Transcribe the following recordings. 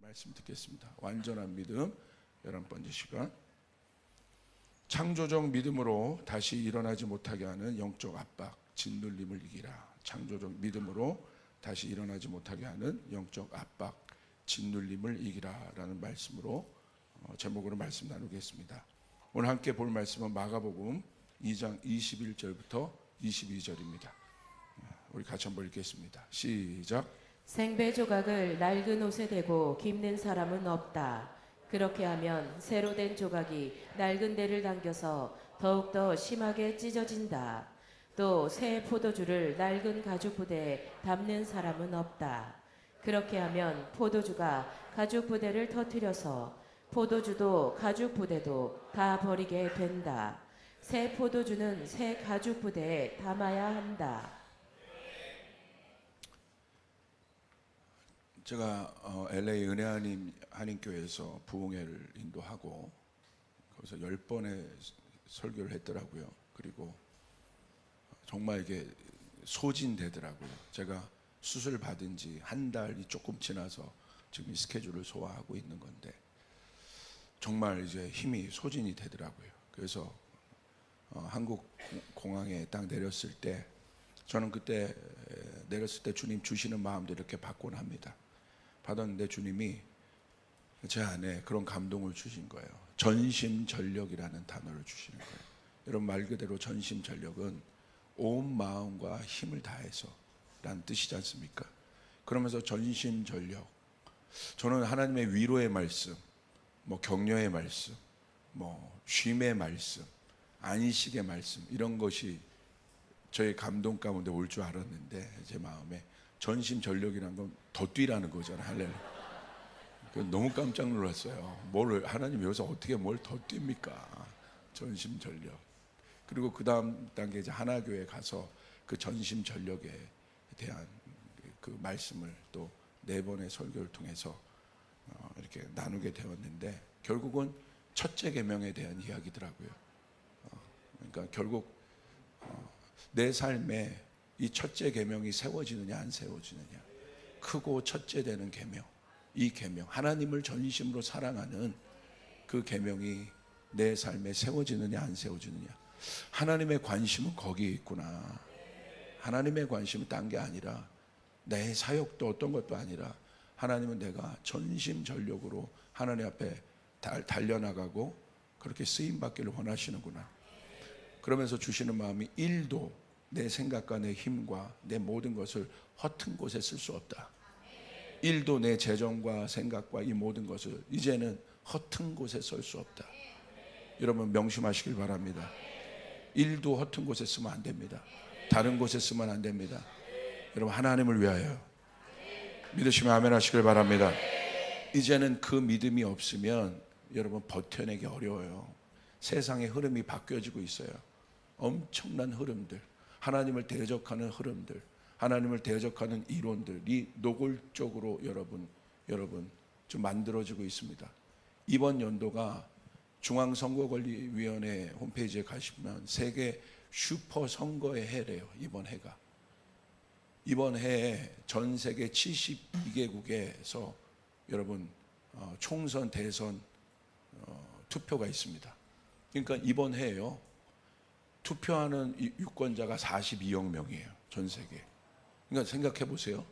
말씀 듣겠습니다. 완전한 믿음 11번째 시간. 창조적 믿음으로 다시 일어나지 못하게 하는 영적 압박, 짓눌림을 이기라. 창조적 믿음으로 다시 일어나지 못하게 하는 영적 압박, 짓눌림을 이기라 라는 말씀으로 제목으로 말씀 나누겠습니다. 오늘 함께 볼 말씀은 마가복음 2장 21절부터 22절입니다. 우리 같이 한번 읽겠습니다. 시작. 생배 조각을 낡은 옷에 대고 깁는 사람은 없다. 그렇게 하면 새로 된 조각이 낡은 데를 당겨서 더욱더 심하게 찢어진다. 또 새 포도주를 낡은 가죽 부대에 담는 사람은 없다. 그렇게 하면 포도주가 가죽 부대를 터뜨려서 포도주도 가죽 부대도 다 버리게 된다. 새 포도주는 새 가죽 부대에 담아야 한다. 제가 LA 은혜하님 한인교회에서 부흥회를 인도하고 거기서 10번의 설교를 했더라고요. 그리고 정말 이게 소진되더라고요. 제가 수술 받은 지 한 달이 조금 지나서 지금 이 스케줄을 소화하고 있는 건데 정말 이제 힘이 소진이 되더라고요. 그래서 한국 공항에 딱 내렸을 때 저는 그때 내렸을 때 주님 주시는 마음도 이렇게 받곤 합니다. 받았는데 주님이 제 안에 그런 감동을 주신 거예요. 전심전력이라는 단어를 주시는 거예요. 여러분, 말 그대로 전심전력은 온 마음과 힘을 다해서 라는 뜻이지 않습니까? 그러면서 전심전력, 저는 하나님의 위로의 말씀, 격려의 말씀, 쉼의 말씀, 안식의 말씀, 이런 것이 저의 감동 가운데 올 줄 알았는데 제 마음에 전심전력이라는 건 더 뛰라는 거잖아요. 할렐루야. 너무 깜짝 놀랐어요. 하나님 여기서 어떻게 뭘 더 뜁니까? 전심전력. 그리고 그 다음 단계 이제 하나교회 가서 그 전심전력에 대한 그 말씀을 또 4번의 설교를 통해서 이렇게 나누게 되었는데 결국은 첫째 계명에 대한 이야기더라고요. 그러니까 결국 내 삶에 이 첫째 계명이 세워지느냐 안 세워지느냐, 크고 첫째 되는 계명, 이 계명, 하나님을 전심으로 사랑하는 그 계명이 내 삶에 세워지느냐 안 세워지느냐. 하나님의 관심은 거기에 있구나. 하나님의 관심은 딴 게 아니라 내 사역도 어떤 것도 아니라 하나님은 내가 전심전력으로 하나님 앞에 달려나가고 그렇게 쓰임받기를 원하시는구나. 그러면서 주시는 마음이 1도 내 생각과 내 힘과 내 모든 것을 허튼 곳에 쓸 수 없다. 1도 내 재정과 생각과 이 모든 것을 이제는 허튼 곳에 쓸 수 없다. 여러분 명심하시길 바랍니다. 1도 허튼 곳에 쓰면 안 됩니다. 다른 곳에 쓰면 안 됩니다. 여러분 하나님을 위하여 믿으시면 아멘 하시길 바랍니다. 이제는 그 믿음이 없으면 여러분 버텨내기 어려워요. 세상의 흐름이 바뀌어지고 있어요. 엄청난 흐름들, 하나님을 대적하는 흐름들, 하나님을 대적하는 이론들이 노골적으로 여러분 좀 만들어지고 있습니다. 이번 연도가 중앙선거관리위원회 홈페이지에 가시면 세계 슈퍼 선거의 해래요. 이번 해에 전 세계 72개국에서 여러분 총선, 대선 투표가 있습니다. 그러니까 이번 해에요, 투표하는 유권자가 42억 명이에요. 전 세계. 그러니까 생각해 보세요.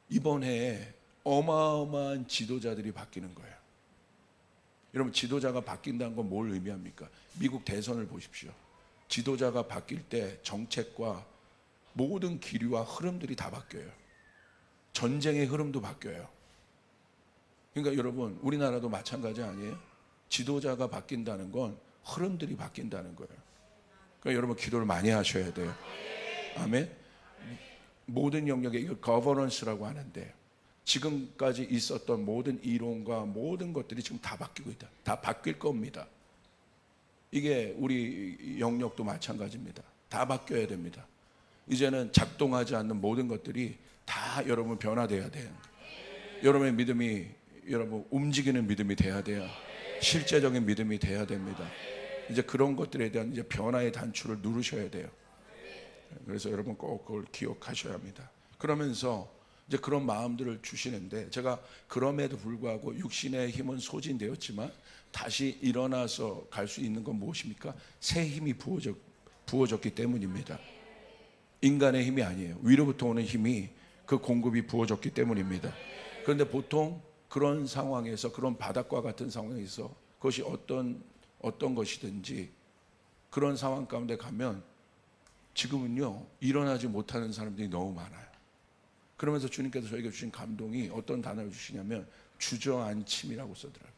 이번 해에 어마어마한 지도자들이 바뀌는 거예요. 여러분, 지도자가 바뀐다는 건 뭘 의미합니까? 미국 대선을 보십시오. 지도자가 바뀔 때 정책과 모든 기류와 흐름들이 다 바뀌어요. 전쟁의 흐름도 바뀌어요. 그러니까 여러분, 우리나라도 마찬가지 아니에요? 지도자가 바뀐다는 건 흐름들이 바뀐다는 거예요. 그러니까 여러분 기도를 많이 하셔야 돼요. 아멘. 모든 영역에 이거 거버넌스라고 하는데 지금까지 있었던 모든 이론과 모든 것들이 지금 다 바뀌고 있다. 다 바뀔 겁니다. 이게 우리 영역도 마찬가지입니다. 다 바뀌어야 됩니다. 이제는 작동하지 않는 모든 것들이 다 여러분 변화돼야 돼요. 여러분의 믿음이 여러분 움직이는 믿음이 돼야 돼요. 실제적인 믿음이 돼야 됩니다. 이제 그런 것들에 대한 이제 변화의 단추를 누르셔야 돼요. 그래서 여러분 꼭 그걸 기억하셔야 합니다. 그러면서 이제 그런 마음들을 주시는데, 제가 그럼에도 불구하고 육신의 힘은 소진되었지만 다시 일어나서 갈 수 있는 건 무엇입니까? 새 힘이 부어졌기 때문입니다. 인간의 힘이 아니에요. 위로부터 오는 힘이, 그 공급이 부어졌기 때문입니다. 그런데 보통 그런 상황에서, 그런 바닥과 같은 상황에서, 그것이 어떤 것이든지 그런 상황 가운데 가면 지금은요, 일어나지 못하는 사람들이 너무 많아요. 그러면서 주님께서 저에게 주신 감동이 어떤 단어를 주시냐면 주저앉힘이라고 쓰더라고요.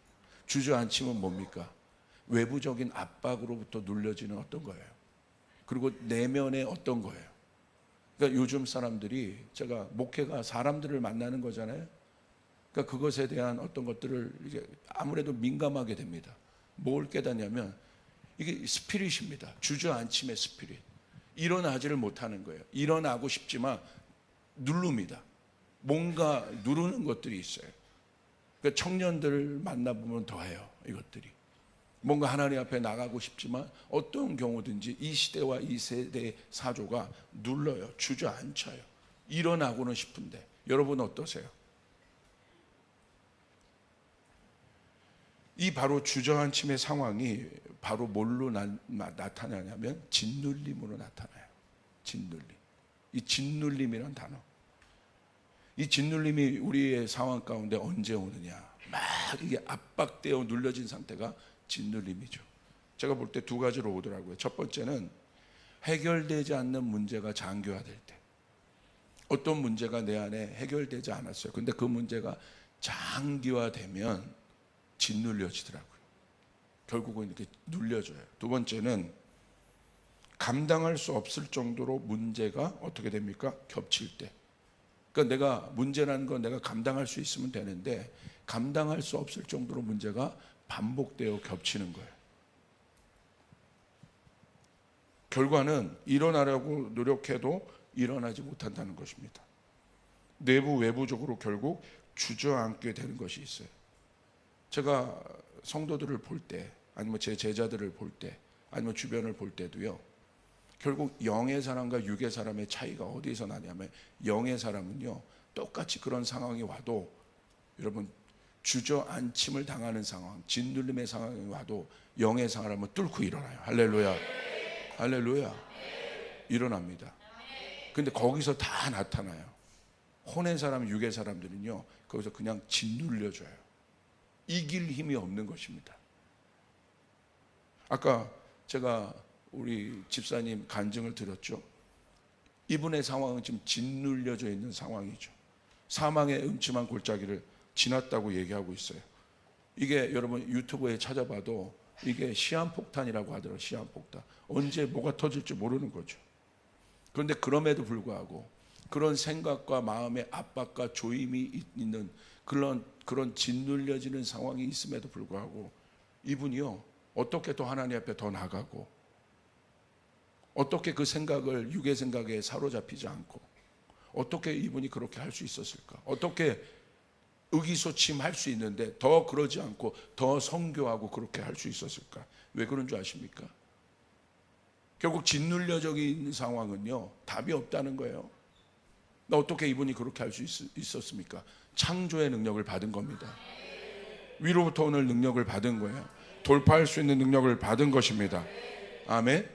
주저앉힘은 뭡니까? 외부적인 압박으로부터 눌려지는 어떤 거예요. 그리고 내면의 어떤 거예요. 그러니까 요즘 사람들이, 제가 목회가 사람들을 만나는 거잖아요. 그러니까 그것에 대한 어떤 것들을 이제 아무래도 민감하게 됩니다. 뭘 깨닫냐면 이게 스피릿입니다. 주저앉힘의 스피릿. 일어나지를 못하는 거예요. 일어나고 싶지만 누릅니다. 뭔가 누르는 것들이 있어요. 그러니까 청년들을 만나보면 더해요. 이것들이. 뭔가 하나님 앞에 나가고 싶지만 어떤 경우든지 이 시대와 이 세대의 사조가 눌러요. 주저앉혀요. 일어나고는 싶은데. 여러분 어떠세요? 이 바로 주저앉힘의 상황이 바로 뭘로 나타나냐면 짓눌림으로 나타나요. 짓눌림. 이 짓눌림이란 단어. 이 짓눌림이 우리의 상황 가운데 언제 오느냐? 막 이게 압박되어 눌려진 상태가 짓눌림이죠. 제가 볼 때 두 가지로 오더라고요. 첫 번째는 해결되지 않는 문제가 장기화될 때. 어떤 문제가 내 안에 해결되지 않았어요. 근데 그 문제가 장기화되면 짓눌려지더라고요. 결국은 이렇게 눌려져요. 두 번째는 감당할 수 없을 정도로 문제가 어떻게 됩니까? 겹칠 때. 그러니까 내가 문제라는 건 내가 감당할 수 있으면 되는데 감당할 수 없을 정도로 문제가 반복되어 겹치는 거예요. 결과는 일어나려고 노력해도 일어나지 못한다는 것입니다. 내부 외부적으로 결국 주저앉게 되는 것이 있어요. 제가 성도들을 볼 때, 아니면 제 제자들을 볼 때, 아니면 주변을 볼 때도요, 결국 영의 사람과 육의 사람의 차이가 어디에서 나냐면, 영의 사람은요 똑같이 그런 상황이 와도, 여러분 주저앉힘을 당하는 상황, 짓눌림의 상황이 와도 영의 사람은 뚫고 일어나요. 할렐루야. 할렐루야. 일어납니다. 근데 거기서 다 나타나요. 혼의 사람, 육의 사람들은요 거기서 그냥 짓눌려져요. 이길 힘이 없는 것입니다. 아까 제가 우리 집사님 간증을 들었죠. 이분의 상황은 지금 짓눌려져 있는 상황이죠. 사망의 음침한 골짜기를 지났다고 얘기하고 있어요. 이게 여러분 유튜브에 찾아봐도 이게 시한폭탄이라고 하더라고요. 시한폭탄. 언제 뭐가 터질지 모르는 거죠. 그런데 그럼에도 불구하고 그런 생각과 마음의 압박과 조임이 있는 그런 짓눌려지는 상황이 있음에도 불구하고 이분이요 어떻게 또 하나님 앞에 더 나가고, 어떻게 그 생각을 육의 생각에 사로잡히지 않고, 어떻게 이분이 그렇게 할 수 있었을까? 어떻게 의기소침할 수 있는데 더 그러지 않고 더 선교하고 그렇게 할 수 있었을까? 왜 그런 줄 아십니까? 결국 짓눌려져 있는 상황은요 답이 없다는 거예요. 나 어떻게 이분이 그렇게 할 수 있었습니까? 창조의 능력을 받은 겁니다. 위로부터 오는 능력을 받은 거예요. 돌파할 수 있는 능력을 받은 것입니다. 아멘.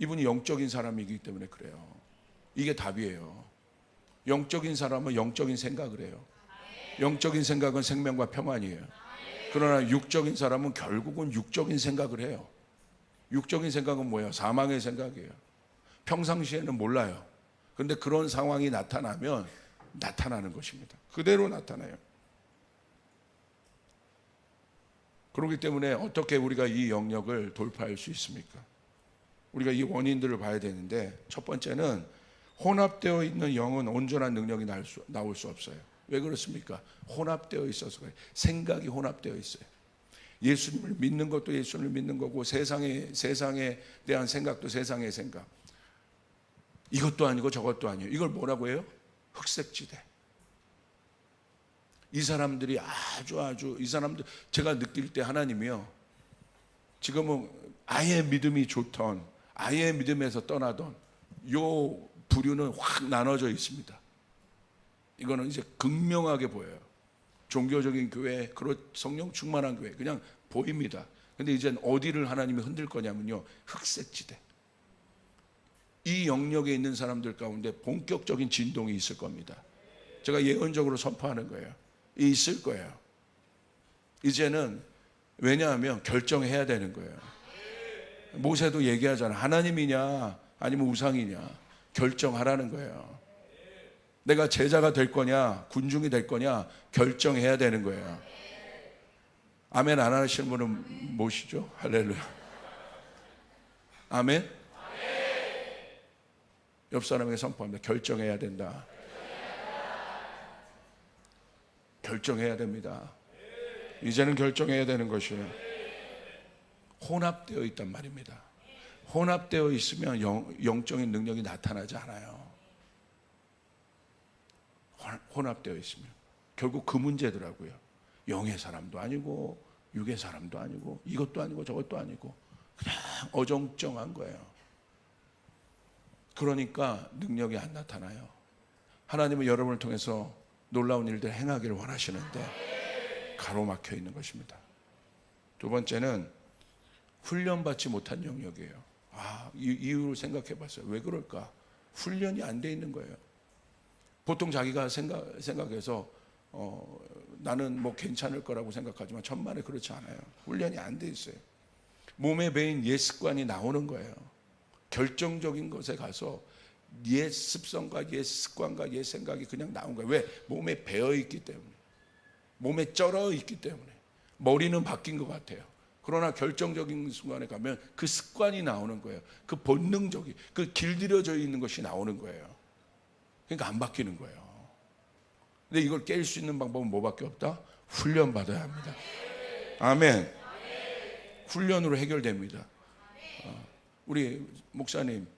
이분이 영적인 사람이기 때문에 그래요. 이게 답이에요. 영적인 사람은 영적인 생각을 해요. 영적인 생각은 생명과 평안이에요. 그러나 육적인 사람은 결국은 육적인 생각을 해요. 육적인 생각은 뭐예요? 사망의 생각이에요. 평상시에는 몰라요. 그런데 그런 상황이 나타나면 나타나는 것입니다. 그대로 나타나요. 그렇기 때문에 어떻게 우리가 이 영역을 돌파할 수 있습니까? 우리가 이 원인들을 봐야 되는데, 첫 번째는 혼합되어 있는 영은 온전한 능력이 나올 수 없어요. 왜 그렇습니까? 혼합되어 있어서 그래요. 생각이 혼합되어 있어요. 예수님을 믿는 것도 예수님을 믿는 거고, 세상에 대한 생각도 세상의 생각. 이것도 아니고 저것도 아니에요. 이걸 뭐라고 해요? 흑색지대. 이 사람들이 아주 이 사람들, 제가 느낄 때 하나님이요 지금은 아예 믿음이 좋던, 아예 믿음에서 떠나던 요 부류는 확 나눠져 있습니다. 이거는 이제 극명하게 보여요. 종교적인 교회, 성령 충만한 교회 그냥 보입니다. 근데 이젠 어디를 하나님이 흔들 거냐면요, 흑색지대. 이 영역에 있는 사람들 가운데 본격적인 진동이 있을 겁니다. 제가 예언적으로 선포하는 거예요. 있을 거예요. 이제는 왜냐하면 결정해야 되는 거예요. 모세도 얘기하잖아. 하나님이냐 아니면 우상이냐 결정하라는 거예요. 내가 제자가 될 거냐 군중이 될 거냐 결정해야 되는 거예요. 아멘 안 하시는 분은 뭐시죠? 할렐루야. 아멘. 옆 사람에게 선포합니다. 결정해야 된다. 결정해야 됩니다. 이제는 결정해야 되는 것이에요. 혼합되어 있단 말입니다. 혼합되어 있으면 영적인 능력이 나타나지 않아요. 혼합되어 있으면 결국 그 문제더라고요. 영의 사람도 아니고 육의 사람도 아니고 이것도 아니고 저것도 아니고 그냥 어정쩡한 거예요. 그러니까 능력이 안 나타나요. 하나님은 여러분을 통해서 놀라운 일들 행하기를 원하시는데 가로막혀 있는 것입니다. 두 번째는 훈련받지 못한 영역이에요. 이유를 생각해 봤어요. 왜 그럴까? 훈련이 안 돼 있는 거예요. 보통 자기가 생각해서 나는 뭐 괜찮을 거라고 생각하지만 천만에 그렇지 않아요. 훈련이 안 돼 있어요. 몸에 배인 옛 습관이 나오는 거예요. 결정적인 것에 가서 옛 습성과 옛 습관과 옛 생각이 그냥 나온 거예요. 왜? 몸에 배어 있기 때문에. 몸에 쩔어 있기 때문에. 머리는 바뀐 것 같아요. 그러나 결정적인 순간에 가면 그 습관이 나오는 거예요. 그 본능적인, 그 길들여져 있는 것이 나오는 거예요. 그러니까 안 바뀌는 거예요. 근데 이걸 깰 수 있는 방법은 뭐밖에 없다? 훈련받아야 합니다. 아멘. 훈련으로 해결됩니다. 우리 목사님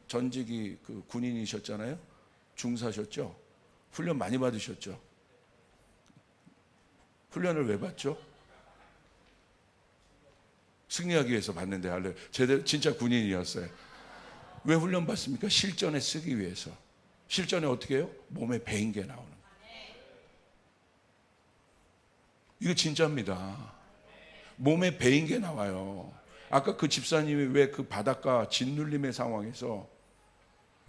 전직이 그 군인이셨잖아요. 중사셨죠. 훈련 많이 받으셨죠. 훈련을 왜 받죠? 승리하기 위해서 받는데 할래. 제대로 진짜 군인이었어요. 왜 훈련 받습니까? 실전에 쓰기 위해서. 실전에 어떻게 해요? 몸에 배인 게 나오는 거예요. 이거 진짜입니다. 몸에 배인 게 나와요. 아까 그 집사님이 왜 그 바닷가 짓눌림의 상황에서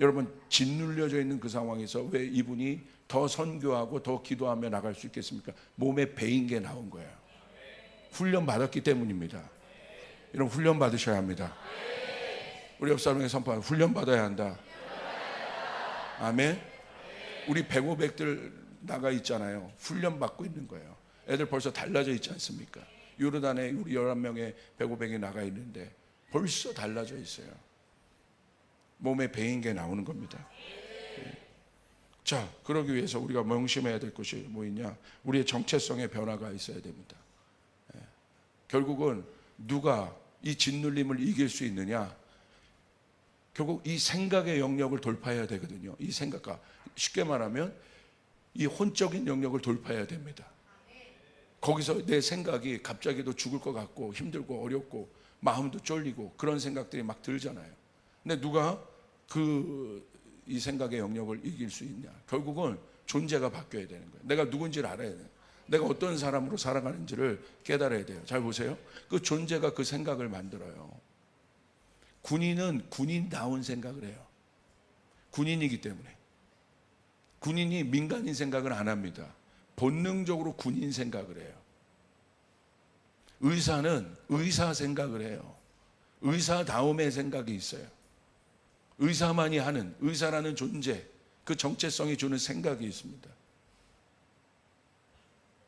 여러분 짓눌려져 있는 그 상황에서 왜 이분이 더 선교하고 더 기도하며 나갈 수 있겠습니까? 몸에 배인 게 나온 거예요. 훈련 받았기 때문입니다. 이런 훈련 받으셔야 합니다. 우리 옆 사람에게 선포하는 훈련 받아야 한다. 아멘. 우리 105백들 나가 있잖아요. 훈련 받고 있는 거예요. 애들 벌써 달라져 있지 않습니까? 요르단에 우리 11명의 105백이 나가 있는데 벌써 달라져 있어요. 몸에 배인 게 나오는 겁니다. 자, 그러기 위해서 우리가 명심해야 될 것이 뭐 있냐? 우리의 정체성의 변화가 있어야 됩니다. 결국은 누가 이 짓눌림을 이길 수 있느냐? 결국 이 생각의 영역을 돌파해야 되거든요. 이 생각과 쉽게 말하면 이 혼적인 영역을 돌파해야 됩니다. 거기서 내 생각이 갑자기도 죽을 것 같고 힘들고 어렵고 마음도 쫄리고 그런 생각들이 막 들잖아요. 근데 누가 이 생각의 영역을 이길 수 있냐? 결국은 존재가 바뀌어야 되는 거예요. 내가 누군지를 알아야 돼요. 내가 어떤 사람으로 살아가는지를 깨달아야 돼요. 잘 보세요. 그 존재가 그 생각을 만들어요. 군인은 군인다운 생각을 해요. 군인이기 때문에. 군인이 민간인 생각을 안 합니다. 본능적으로 군인 생각을 해요. 의사는 의사 생각을 해요. 의사다움의 생각이 있어요. 의사만이 하는, 의사라는 존재, 그 정체성이 주는 생각이 있습니다.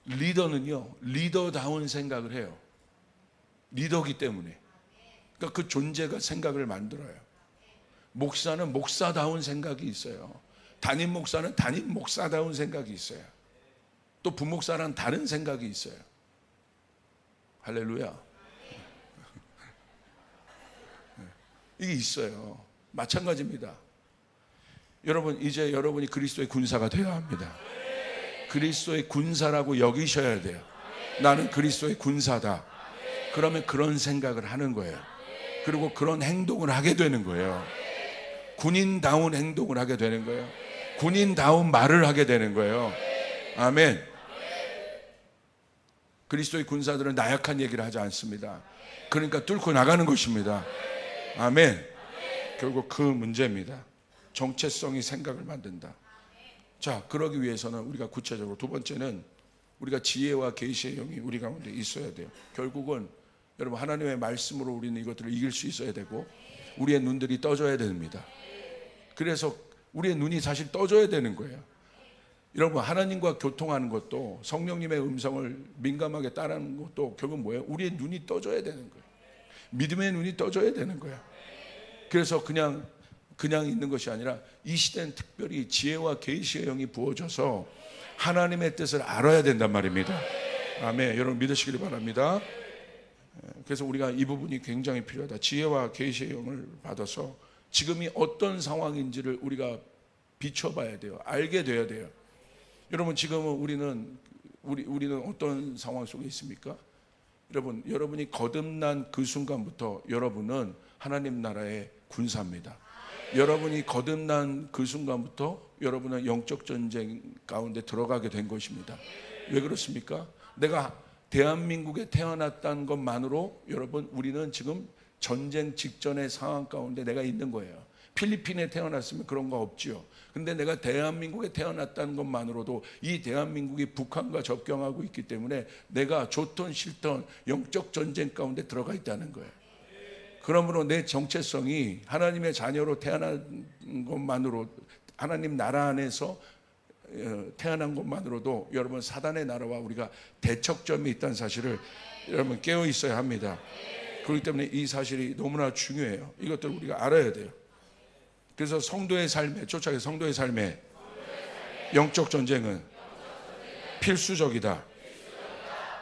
리더는요, 리더다운 생각을 해요. 리더기 때문에. 그러니까 그 존재가 생각을 만들어요. 목사는 목사다운 생각이 있어요. 담임 목사는 담임 목사다운 생각이 있어요. 또 부목사랑 다른 생각이 있어요. 할렐루야. 이게 있어요. 마찬가지입니다. 여러분, 이제 여러분이 그리스도의 군사가 되어야 합니다. 그리스도의 군사라고 여기셔야 돼요. 나는 그리스도의 군사다. 그러면 그런 생각을 하는 거예요. 그리고 그런 행동을 하게 되는 거예요. 군인다운 행동을 하게 되는 거예요. 군인다운 말을 하게 되는 거예요. 아멘. 그리스도의 군사들은 나약한 얘기를 하지 않습니다. 그러니까 뚫고 나가는 것입니다. 아멘. 결국 그 문제입니다. 정체성이 생각을 만든다. 자, 그러기 위해서는 우리가 구체적으로 두 번째는 우리가 지혜와 계시의 영이 우리 가운데 있어야 돼요. 결국은 여러분 하나님의 말씀으로 우리는 이것들을 이길 수 있어야 되고 우리의 눈들이 떠져야 됩니다. 그래서 우리의 눈이 사실 떠져야 되는 거예요. 여러분 하나님과 교통하는 것도 성령님의 음성을 민감하게 따르는 것도 결국 뭐예요? 우리의 눈이 떠져야 되는 거예요. 믿음의 눈이 떠져야 되는 거예요. 그래서 그냥 있는 것이 아니라 이 시대는 특별히 지혜와 계시의 영이 부어져서 하나님의 뜻을 알아야 된단 말입니다. 아멘. 여러분 믿으시길 바랍니다. 그래서 우리가 이 부분이 굉장히 필요하다. 지혜와 계시의 영을 받아서 지금이 어떤 상황인지를 우리가 비춰봐야 돼요. 알게 돼야 돼요. 여러분 지금은 우리는 어떤 상황 속에 있습니까? 여러분이 거듭난 그 순간부터 여러분은 하나님 나라의 군사입니다. 여러분이 거듭난 그 순간부터 여러분은 영적 전쟁 가운데 들어가게 된 것입니다. 왜 그렇습니까? 내가 대한민국에 태어났다는 것만으로 여러분 우리는 지금 전쟁 직전의 상황 가운데 내가 있는 거예요. 필리핀에 태어났으면 그런 거 없지요. 근데 내가 대한민국에 태어났다는 것만으로도 이 대한민국이 북한과 접경하고 있기 때문에 내가 좋든 싫든 영적 전쟁 가운데 들어가 있다는 거예요. 그러므로 내 정체성이 하나님의 자녀로 태어난 것만으로 하나님 나라 안에서 태어난 것만으로도 여러분 사단의 나라와 우리가 대척점이 있다는 사실을 여러분 깨어 있어야 합니다. 그렇기 때문에 이 사실이 너무나 중요해요. 이것들을 우리가 알아야 돼요. 그래서 성도의 삶에 쫓아게 성도의 삶에 영적 전쟁은 필수적이다.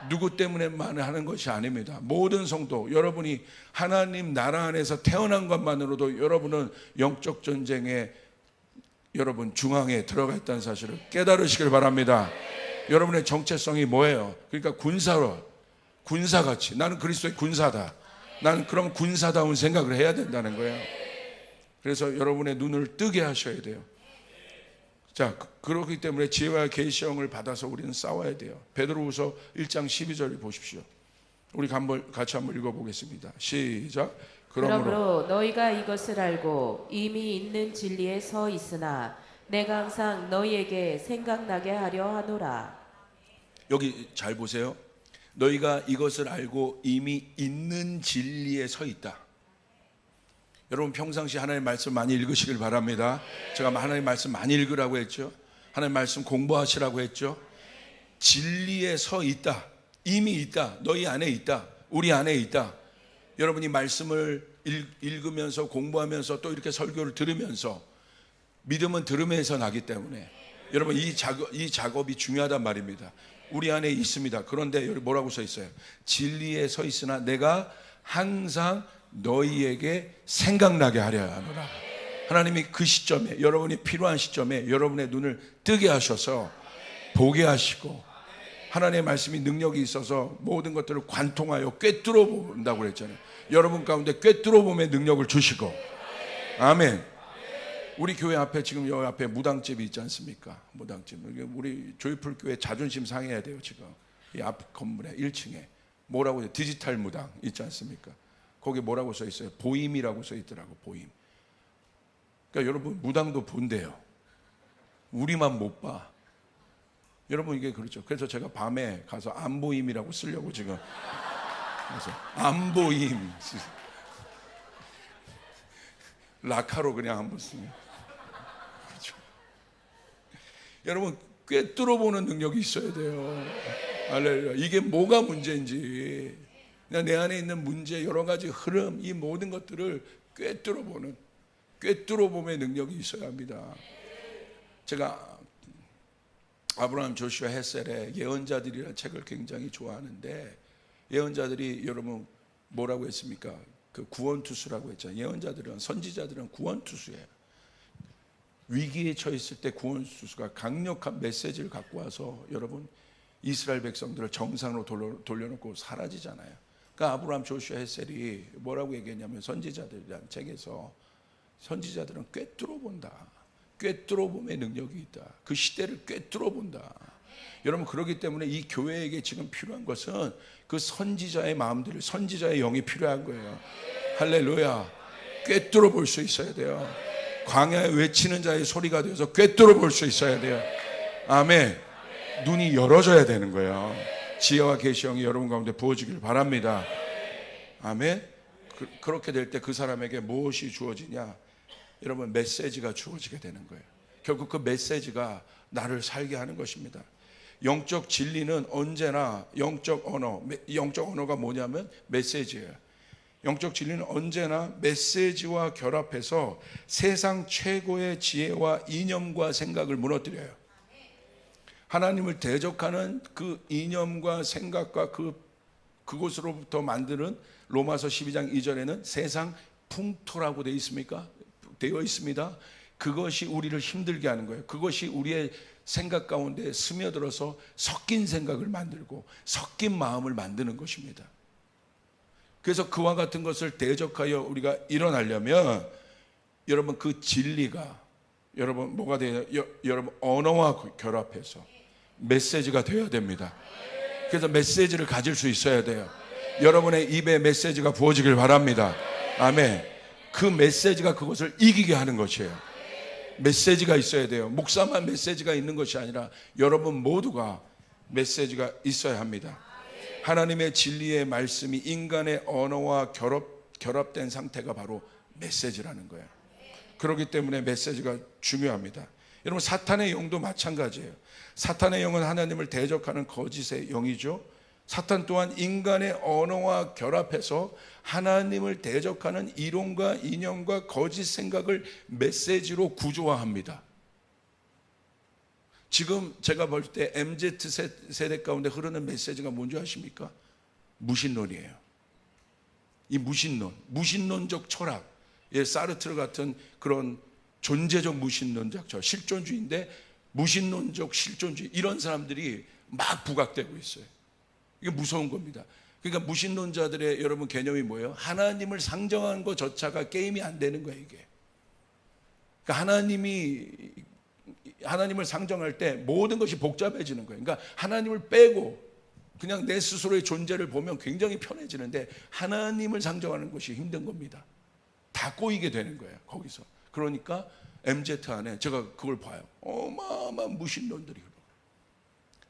누구 때문에만 하는 것이 아닙니다. 모든 성도 여러분이 하나님 나라 안에서 태어난 것만으로도 여러분은 영적 전쟁에 여러분 중앙에 들어가 있다는 사실을 깨달으시길 바랍니다. 여러분의 정체성이 뭐예요? 그러니까 군사같이 나는 그리스도의 군사다. 나는 그런 군사다운 생각을 해야 된다는 거예요. 그래서 여러분의 눈을 뜨게 하셔야 돼요. 자, 그렇기 때문에 지혜와 계시형을 받아서 우리는 싸워야 돼요. 베드로후서 1장 12절 보십시오. 우리 같이 한번 읽어보겠습니다. 시작. 그러므로 너희가 이것을 알고 이미 있는 진리에 서 있으나 내가 항상 너희에게 생각나게 하려 하노라. 여기 잘 보세요. 너희가 이것을 알고 이미 있는 진리에 서 있다. 여러분 평상시 하나님의 말씀 많이 읽으시길 바랍니다. 제가 하나님의 말씀 많이 읽으라고 했죠. 하나님의 말씀 공부하시라고 했죠. 진리에 서 있다. 이미 있다. 너희 안에 있다. 우리 안에 있다. 여러분이 말씀을 읽으면서 공부하면서 또 이렇게 설교를 들으면서 믿음은 들음에서 나기 때문에 여러분 이 작업이 중요하단 말입니다. 우리 안에 있습니다. 그런데 여기 뭐라고 써 있어요? 진리에 서 있으나 내가 항상 너희에게 생각나게 하려 하노라. 하나님이 그 시점에 여러분이 필요한 시점에 여러분의 눈을 뜨게 하셔서 보게 하시고 하나님의 말씀이 능력이 있어서 모든 것들을 관통하여 꿰뚫어 본다고 그랬잖아요. 여러분 가운데 꿰뚫어 봄의 능력을 주시고 아멘. 우리 교회 앞에 지금 여기 앞에 무당집이 있지 않습니까? 무당집. 우리 조이풀 교회 자존심 상해야 돼요. 지금 이 앞 건물에 1층에 뭐라고 해요? 디지털 무당 있지 않습니까? 거기 뭐라고 써 있어요? 보임이라고 써 있더라고. 보임. 그러니까 여러분 무당도 본대요. 우리만 못 봐. 여러분 이게 그렇죠. 그래서 제가 밤에 가서 안보임이라고 쓰려고 지금 그래서 안보임 라카로 그냥 한번 쓰면 그렇죠. 여러분 꿰뚫어 보는 능력이 있어야 돼요. 할렐루야. 이게 뭐가 문제인지 그냥 내 안에 있는 문제 여러 가지 흐름 이 모든 것들을 꿰뚫어 봄의 능력이 있어야 합니다. 제가 아브라함 조슈아 헷셀의 예언자들이라는 책을 굉장히 좋아하는데 예언자들이 여러분 뭐라고 했습니까? 그 구원투수라고 했잖아요. 예언자들은 선지자들은 구원투수예요. 위기에 처했을 때 구원투수가 강력한 메시지를 갖고 와서 여러분 이스라엘 백성들을 정상으로 돌려놓고 사라지잖아요. 그러니까 아브라함 조슈아 헷셀이 뭐라고 얘기했냐면 선지자들이라는 책에서 선지자들은 꿰뚫어 본다. 꿰뚫어 봄의 능력이 있다. 그 시대를 꿰뚫어 본다. 여러분, 그렇기 때문에 이 교회에게 지금 필요한 것은 그 선지자의 마음들, 선지자의 영이 필요한 거예요. 할렐루야. 꿰뚫어 볼 수 있어야 돼요. 광야에 외치는 자의 소리가 되어서 꿰뚫어 볼 수 있어야 돼요. 아멘. 눈이 열어져야 되는 거예요. 지혜와 계시 영이 여러분 가운데 부어지길 바랍니다. 아멘. 그렇게 될 때 그 사람에게 무엇이 주어지냐? 여러분, 메시지가 주어지게 되는 거예요. 결국 그 메시지가 나를 살게 하는 것입니다. 영적 진리는 언제나 영적 언어가 뭐냐면 메시지예요. 영적 진리는 언제나 메시지와 결합해서 세상 최고의 지혜와 이념과 생각을 무너뜨려요. 하나님을 대적하는 그 이념과 생각과 그곳으로부터 만드는 로마서 12장 2절에는 세상 풍토라고 되어 있습니다. 그것이 우리를 힘들게 하는 거예요. 그것이 우리의 생각 가운데 스며들어서 섞인 생각을 만들고 섞인 마음을 만드는 것입니다. 그래서 그와 같은 것을 대적하여 우리가 일어나려면 여러분, 그 진리가 여러분 뭐가 돼요? 여러분, 언어와 결합해서 메시지가 되어야 됩니다. 그래서 메시지를 가질 수 있어야 돼요. 여러분의 입에 메시지가 부어지길 바랍니다. 아멘. 그 메시지가 그것을 이기게 하는 것이에요. 메시지가 있어야 돼요. 목사만 메시지가 있는 것이 아니라 여러분 모두가 메시지가 있어야 합니다. 하나님의 진리의 말씀이 인간의 언어와 결합된 상태가 바로 메시지라는 거예요. 그렇기 때문에 메시지가 중요합니다. 여러분, 사탄의 영도 마찬가지예요. 사탄의 영은 하나님을 대적하는 거짓의 영이죠. 사탄 또한 인간의 언어와 결합해서 하나님을 대적하는 이론과 이념과 거짓 생각을 메시지로 구조화합니다. 지금 제가 볼 때 MZ 세대 가운데 흐르는 메시지가 뭔지 아십니까? 무신론이에요. 이 무신론적 철학, 사르트르 같은 그런 존재적 무신론적 실존주의인데 무신론적 실존주의, 이런 사람들이 막 부각되고 있어요. 이게 무서운 겁니다. 그러니까 무신론자들의 여러분 개념이 뭐예요? 하나님을 상정하는 것조차가 게임이 안 되는 거예요, 이게. 그러니까 하나님을 상정할 때 모든 것이 복잡해지는 거예요. 그러니까 하나님을 빼고 그냥 내 스스로의 존재를 보면 굉장히 편해지는데 하나님을 상정하는 것이 힘든 겁니다. 다 꼬이게 되는 거예요, 거기서. 그러니까 MZ 안에 제가 그걸 봐요. 어마어마한 무신론들이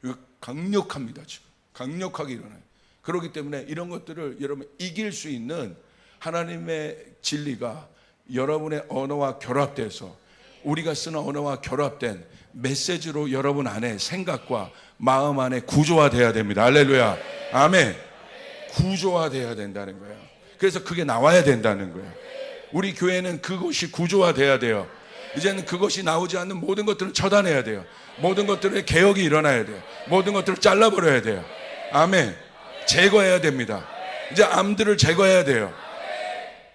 이거 강력합니다. 지금 강력하게 일어나요. 그렇기 때문에 이런 것들을 여러분 이길 수 있는 하나님의 진리가 여러분의 언어와 결합돼서 우리가 쓰는 언어와 결합된 메시지로 여러분 안에 생각과 마음 안에 구조화돼야 됩니다. 할렐루야. 아멘. 구조화돼야 된다는 거예요. 그래서 그게 나와야 된다는 거예요. 우리 교회는 그것이 구조화돼야 돼요. 이제는 그것이 나오지 않는 모든 것들을 처단해야 돼요. 모든 것들의 개혁이 일어나야 돼요. 모든 것들을 잘라버려야 돼요. 아멘. 제거해야 됩니다. 이제 암들을 제거해야 돼요.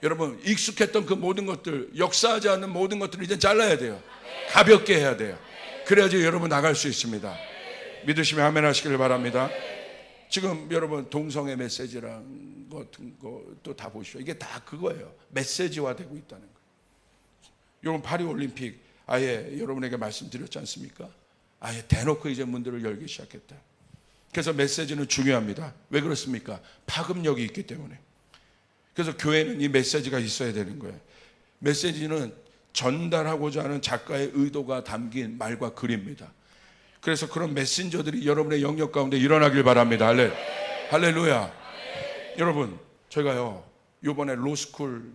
여러분, 익숙했던 그 모든 것들, 역사하지 않는 모든 것들을 이제 잘라야 돼요. 가볍게 해야 돼요. 그래야지 여러분 나갈 수 있습니다. 믿으시면 아멘 하시길 바랍니다. 지금 여러분 동성애 메시지랑 같은 것도 다 보시죠. 이게 다 그거예요. 메시지화 되고 있다는 거예요. 여러분, 파리올림픽 아예 여러분에게 말씀드렸지 않습니까? 아예 대놓고 이제 문들을 열기 시작했다. 그래서 메시지는 중요합니다. 왜 그렇습니까? 파급력이 있기 때문에. 그래서 교회는 이 메시지가 있어야 되는 거예요. 메시지는 전달하고자 하는 작가의 의도가 담긴 말과 글입니다. 그래서 그런 메신저들이 여러분의 영역 가운데 일어나길 바랍니다. 할렐루야. 여러분, 저희가요 이번에 로스쿨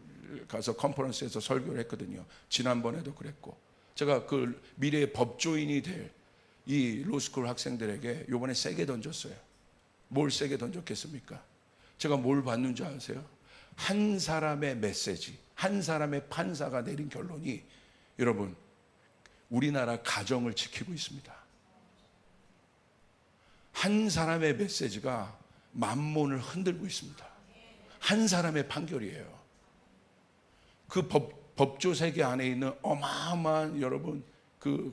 가서 컨퍼런스에서 설교를 했거든요. 지난번에도 그랬고, 제가 그 미래의 법조인이 될 이 로스쿨 학생들에게 이번에 세게 던졌어요. 뭘 세게 던졌겠습니까? 제가 뭘 받는 줄 아세요? 한 사람의 메시지, 한 사람의 판사가 내린 결론이 여러분 우리나라 가정을 지키고 있습니다. 한 사람의 메시지가 만몬을 흔들고 있습니다. 한 사람의 판결이에요. 그 법조 세계 안에 있는 어마어마한 여러분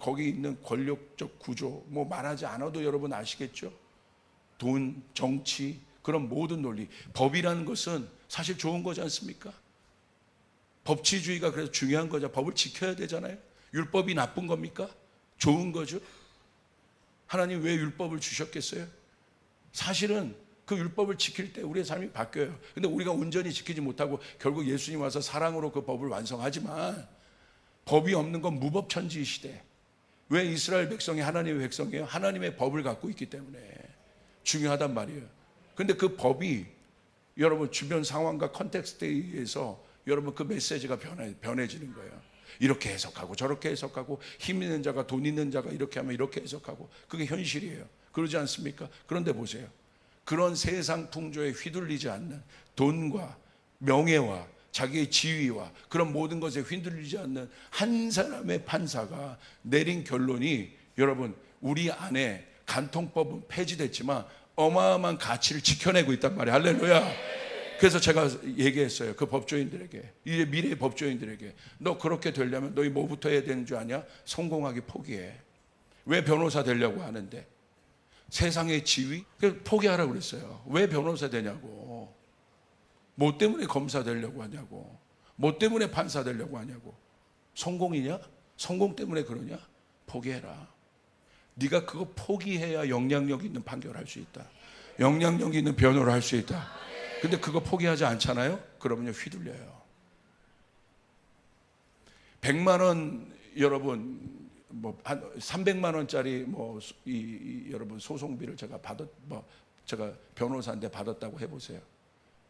거기 있는 권력적 구조, 뭐 말하지 않아도 여러분 아시겠죠? 돈, 정치, 그런 모든 논리. 법이라는 것은 사실 좋은 거지 않습니까? 법치주의가 그래서 중요한 거죠. 법을 지켜야 되잖아요. 율법이 나쁜 겁니까? 좋은 거죠. 하나님 왜 율법을 주셨겠어요? 사실은 그 율법을 지킬 때 우리의 삶이 바뀌어요. 근데 우리가 온전히 지키지 못하고 결국 예수님 와서 사랑으로 그 법을 완성하지만, 법이 없는 건 무법천지 시대. 왜 이스라엘 백성이 하나님의 백성이에요? 하나님의 법을 갖고 있기 때문에 중요하단 말이에요. 근데 그 법이 여러분 주변 상황과 컨텍스트에 의해서 여러분 그 메시지가 변해지는 거예요. 이렇게 해석하고 저렇게 해석하고, 힘 있는 자가 돈 있는 자가 이렇게 하면 이렇게 해석하고, 그게 현실이에요. 그러지 않습니까? 그런데 보세요. 그런 세상 풍조에 휘둘리지 않는, 돈과 명예와 자기의 지위와 그런 모든 것에 휘둘리지 않는 한 사람의 판사가 내린 결론이, 여러분 우리 안에 간통법은 폐지됐지만 어마어마한 가치를 지켜내고 있단 말이에요. 할렐루야. 그래서 제가 얘기했어요. 그 법조인들에게, 이제 미래의 법조인들에게, 너 그렇게 되려면 너희 뭐부터 해야 되는 줄 아냐? 성공하기 포기해. 왜 변호사 되려고 하는데? 세상의 지위? 포기하라고 그랬어요. 왜 변호사 되냐고. 뭐 때문에 검사 되려고 하냐고. 뭐 때문에 판사 되려고 하냐고. 성공이냐? 성공 때문에 그러냐? 포기해라. 네가 그거 포기해야 영향력 있는 판결을 할 수 있다. 영향력 있는 변호를 할 수 있다. 근데 그거 포기하지 않잖아요? 그러면요 휘둘려요. 100만 원 여러분 뭐 한 300만 원짜리 여러분 소송비를 제가 변호사인데 받았다고 해보세요.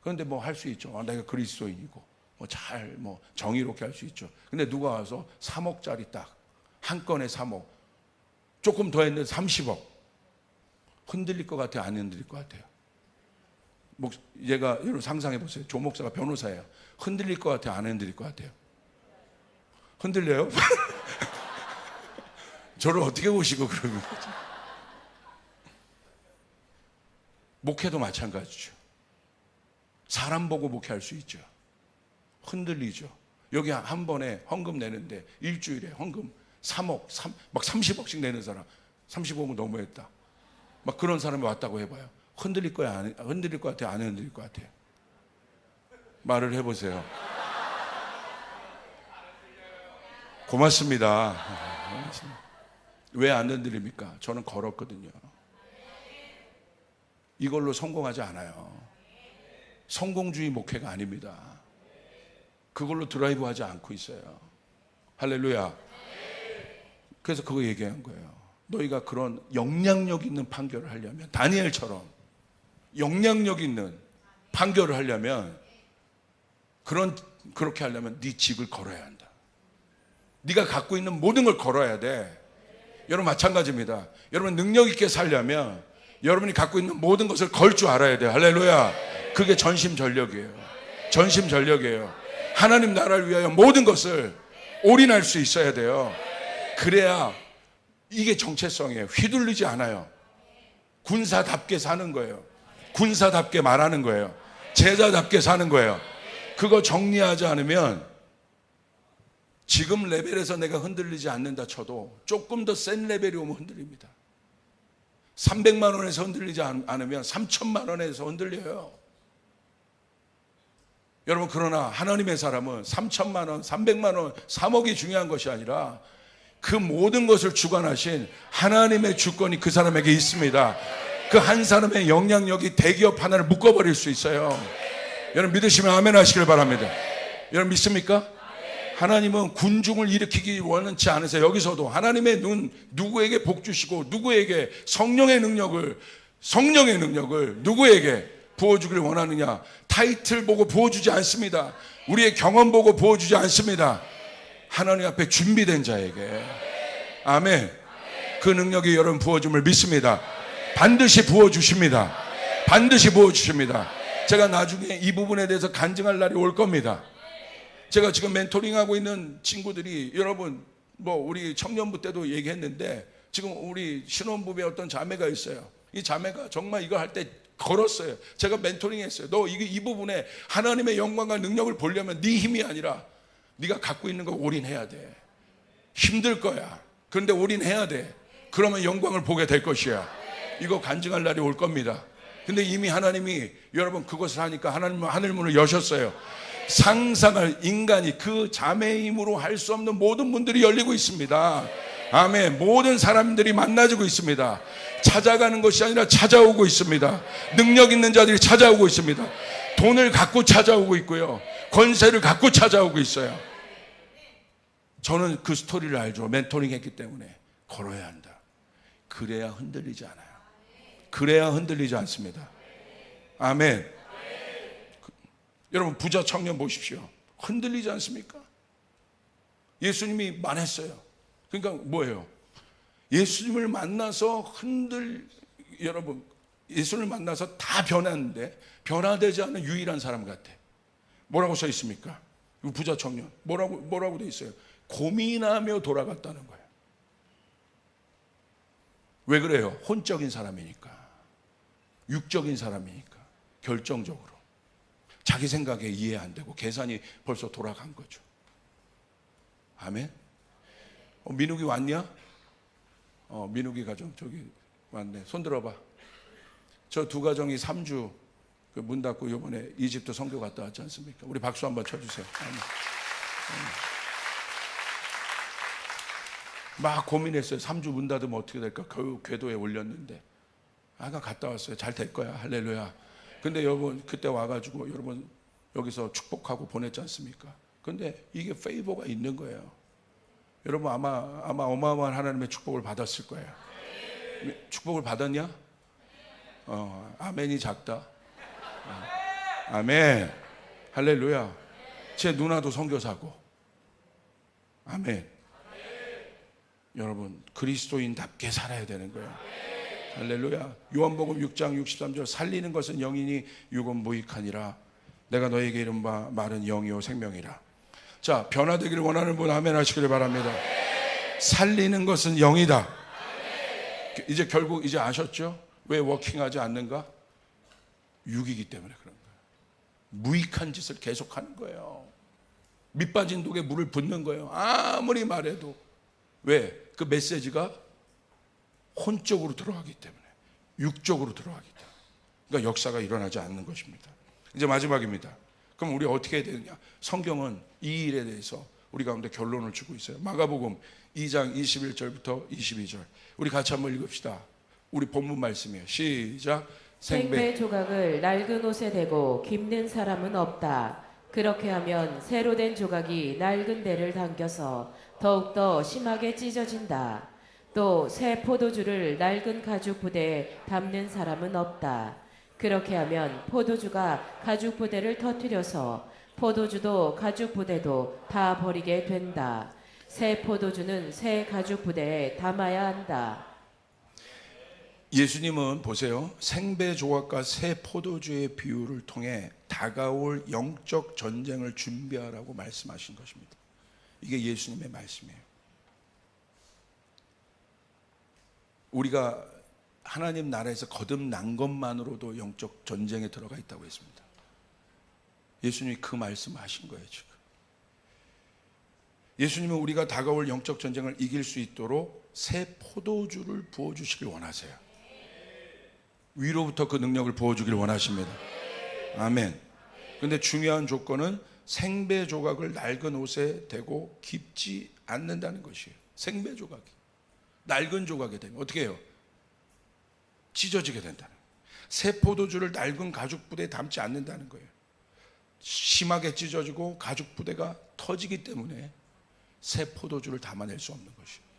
그런데 뭐 할 수 있죠. 내가 그리스도인이고 잘 정의롭게 할 수 있죠. 근데 누가 와서 3억짜리 딱 한 건에 3억, 조금 더 했는데 30억, 흔들릴 것 같아요? 안 흔들릴 것 같아요? 얘가 여러분 상상해 보세요. 조 목사가 변호사예요. 흔들릴 것 같아요? 안 흔들릴 것 같아요? 흔들려요? 저를 어떻게 보시고 그러면? 목회도 마찬가지죠. 사람 보고 목회할 수 있죠. 흔들리죠. 여기 한 번에 헌금 내는데 일주일에 헌금 3억, 막 30억씩 내는 사람, 35억은 너무했다. 막 그런 사람이 왔다고 해봐요. 흔들릴 거야? 흔들릴 것 같아요? 안 흔들릴 것 같아요? 말을 해보세요. 고맙습니다. 왜 안 흔들립니까? 저는 걸었거든요. 이걸로 성공하지 않아요. 성공주의 목회가 아닙니다. 그걸로 드라이브 하지 않고 있어요. 할렐루야. 그래서 그거 얘기한 거예요. 너희가 그런 영향력 있는 판결을 하려면, 다니엘처럼 영향력 있는 판결을 하려면, 그렇게 하려면 네 직을 걸어야 한다. 네가 갖고 있는 모든 걸 걸어야 돼. 여러분 마찬가지입니다. 여러분 능력 있게 살려면 여러분이 갖고 있는 모든 것을 걸 줄 알아야 돼요. 할렐루야. 그게 전심전력이에요. 전심전력이에요. 하나님 나라를 위하여 모든 것을 올인할 수 있어야 돼요. 그래야 이게 정체성이에요. 휘둘리지 않아요. 군사답게 사는 거예요. 군사답게 말하는 거예요. 제자답게 사는 거예요. 그거 정리하지 않으면 지금 레벨에서 내가 흔들리지 않는다 쳐도 조금 더 센 레벨이 오면 흔들립니다. 300만 원에서 흔들리지 않으면 3천만 원에서 흔들려요. 여러분 그러나 하나님의 사람은 3천만 원, 300만 원, 3억이 중요한 것이 아니라 그 모든 것을 주관하신 하나님의 주권이 그 사람에게 있습니다. 그 한 사람의 영향력이 대기업 하나를 묶어버릴 수 있어요. 여러분 믿으시면 아멘 하시길 바랍니다. 여러분 믿습니까? 하나님은 군중을 일으키기 원치 않으세요. 여기서도 하나님의 눈, 누구에게 복 주시고 누구에게 성령의 능력을 누구에게 부어주기를 원하느냐. 타이틀 보고 부어주지 않습니다. 우리의 경험 보고 부어주지 않습니다. 하나님 앞에 준비된 자에게. 아멘. 그 능력이 여러분 부어줌을 믿습니다. 반드시 부어주십니다. 반드시 부어주십니다. 제가 나중에 이 부분에 대해서 간증할 날이 올 겁니다. 제가 지금 멘토링하고 있는 친구들이, 여러분 우리 청년부 때도 얘기했는데, 지금 우리 신혼부부의 어떤 자매가 있어요. 이 자매가 정말 이거 할 때 걸었어요. 제가 멘토링 했어요. 너 이 부분에 하나님의 영광과 능력을 보려면 네 힘이 아니라 네가 갖고 있는 거 올인해야 돼. 힘들 거야. 그런데 올인해야 돼. 그러면 영광을 보게 될 것이야. 이거 간증할 날이 올 겁니다. 근데 이미 하나님이 여러분 그것을 하니까 하나님은 하늘 문을 여셨어요. 상상할 인간이 그 자매의 힘으로 할 수 없는 모든 문들이 열리고 있습니다. 아멘. 모든 사람들이 만나지고 있습니다. 찾아가는 것이 아니라 찾아오고 있습니다. 능력 있는 자들이 찾아오고 있습니다. 돈을 갖고 찾아오고 있고요. 권세를 갖고 찾아오고 있어요. 저는 그 스토리를 알죠. 멘토링 했기 때문에. 걸어야 한다. 그래야 흔들리지 않아요. 그래야 흔들리지 않습니다. 아멘. 여러분 부자 청년 보십시오. 흔들리지 않습니까? 예수님이 말했어요. 그러니까 뭐예요? 예수님을 만나서 여러분 예수님을 만나서 다 변했는데 변화되지 않은 유일한 사람 같아. 뭐라고 써 있습니까? 부자 청년 뭐라고 돼 있어요? 고민하며 돌아갔다는 거예요. 왜 그래요? 혼적인 사람이니까, 육적인 사람이니까, 결정적으로 자기 생각에 이해 안 되고 계산이 벌써 돌아간 거죠. 아멘. 민욱이 왔냐? 민욱이 가정 저기 왔네. 손 들어봐. 저 두 가정이 3주 문 닫고 이번에 이집트 선교 갔다 왔지 않습니까? 우리 박수 한번 쳐주세요. 아멘. 막 고민했어요. 3주 문 닫으면 어떻게 될까? 겨우 궤도에 올렸는데 아까 갔다 왔어요. 잘 될 거야. 할렐루야. 근데 여러분 그때 와가지고 여러분 여기서 축복하고 보냈지 않습니까? 근데 이게 페이버가 있는 거예요. 여러분 아마 어마어마한 하나님의 축복을 받았을 거예요. 축복을 받았냐? 아멘이 작다. 아멘. 할렐루야. 제 누나도 선교사고. 아멘. 여러분 그리스도인답게 살아야 되는 거예요. 할렐루야. 요한복음 6장 63절 살리는 것은 영이니 육은 무익하니라. 내가 너에게 이른 바 말은 영이요 생명이라. 자, 변화되기를 원하는 분 아멘 하시기를 바랍니다. 살리는 것은 영이다. 이제 결국 이제 아셨죠? 왜 워킹하지 않는가? 육이기 때문에 그런 거예요. 무익한 짓을 계속하는 거예요. 밑빠진 독에 물을 붓는 거예요. 아무리 말해도. 왜? 그 메시지가 혼적으로 들어가기 때문에, 육적으로 들어가기 때문에. 그러니까 역사가 일어나지 않는 것입니다. 이제 마지막입니다. 그럼 우리 어떻게 해야 되느냐? 성경은 이 일에 대해서 우리 가운데 결론을 주고 있어요. 마가복음 2장 21절부터 22절. 우리 같이 한번 읽읍시다. 우리 본문 말씀이에요. 시작. 생배 조각을 낡은 옷에 대고 깁는 사람은 없다. 그렇게 하면 새로 된 조각이 낡은 데를 당겨서 더욱더 심하게 찢어진다. 또 새 포도주를 낡은 가죽 부대에 담는 사람은 없다. 그렇게 하면 포도주가 가죽 부대를 터뜨려서 포도주도 가죽 부대도 다 버리게 된다. 새 포도주는 새 가죽 부대에 담아야 한다. 예수님은 보세요. 생배 조각과 새 포도주의 비유를 통해 다가올 영적 전쟁을 준비하라고 말씀하신 것입니다. 이게 예수님의 말씀이에요. 우리가 하나님 나라에서 거듭난 것만으로도 영적 전쟁에 들어가 있다고 했습니다. 예수님이 그 말씀을 하신 거예요. 지금 예수님은 우리가 다가올 영적 전쟁을 이길 수 있도록 새 포도주를 부어주시길 원하세요. 위로부터 그 능력을 부어주길 원하십니다. 아멘. 근데 중요한 조건은 생배 조각을 낡은 옷에 대고 깁지 않는다는 것이에요. 생배 조각이 낡은 조각이 되면 어떻게 해요? 찢어지게 된다는 거예요. 새 포도주를 낡은 가죽 부대에 담지 않는다는 거예요. 심하게 찢어지고 가죽 부대가 터지기 때문에 새 포도주를 담아낼 수 없는 것이에요.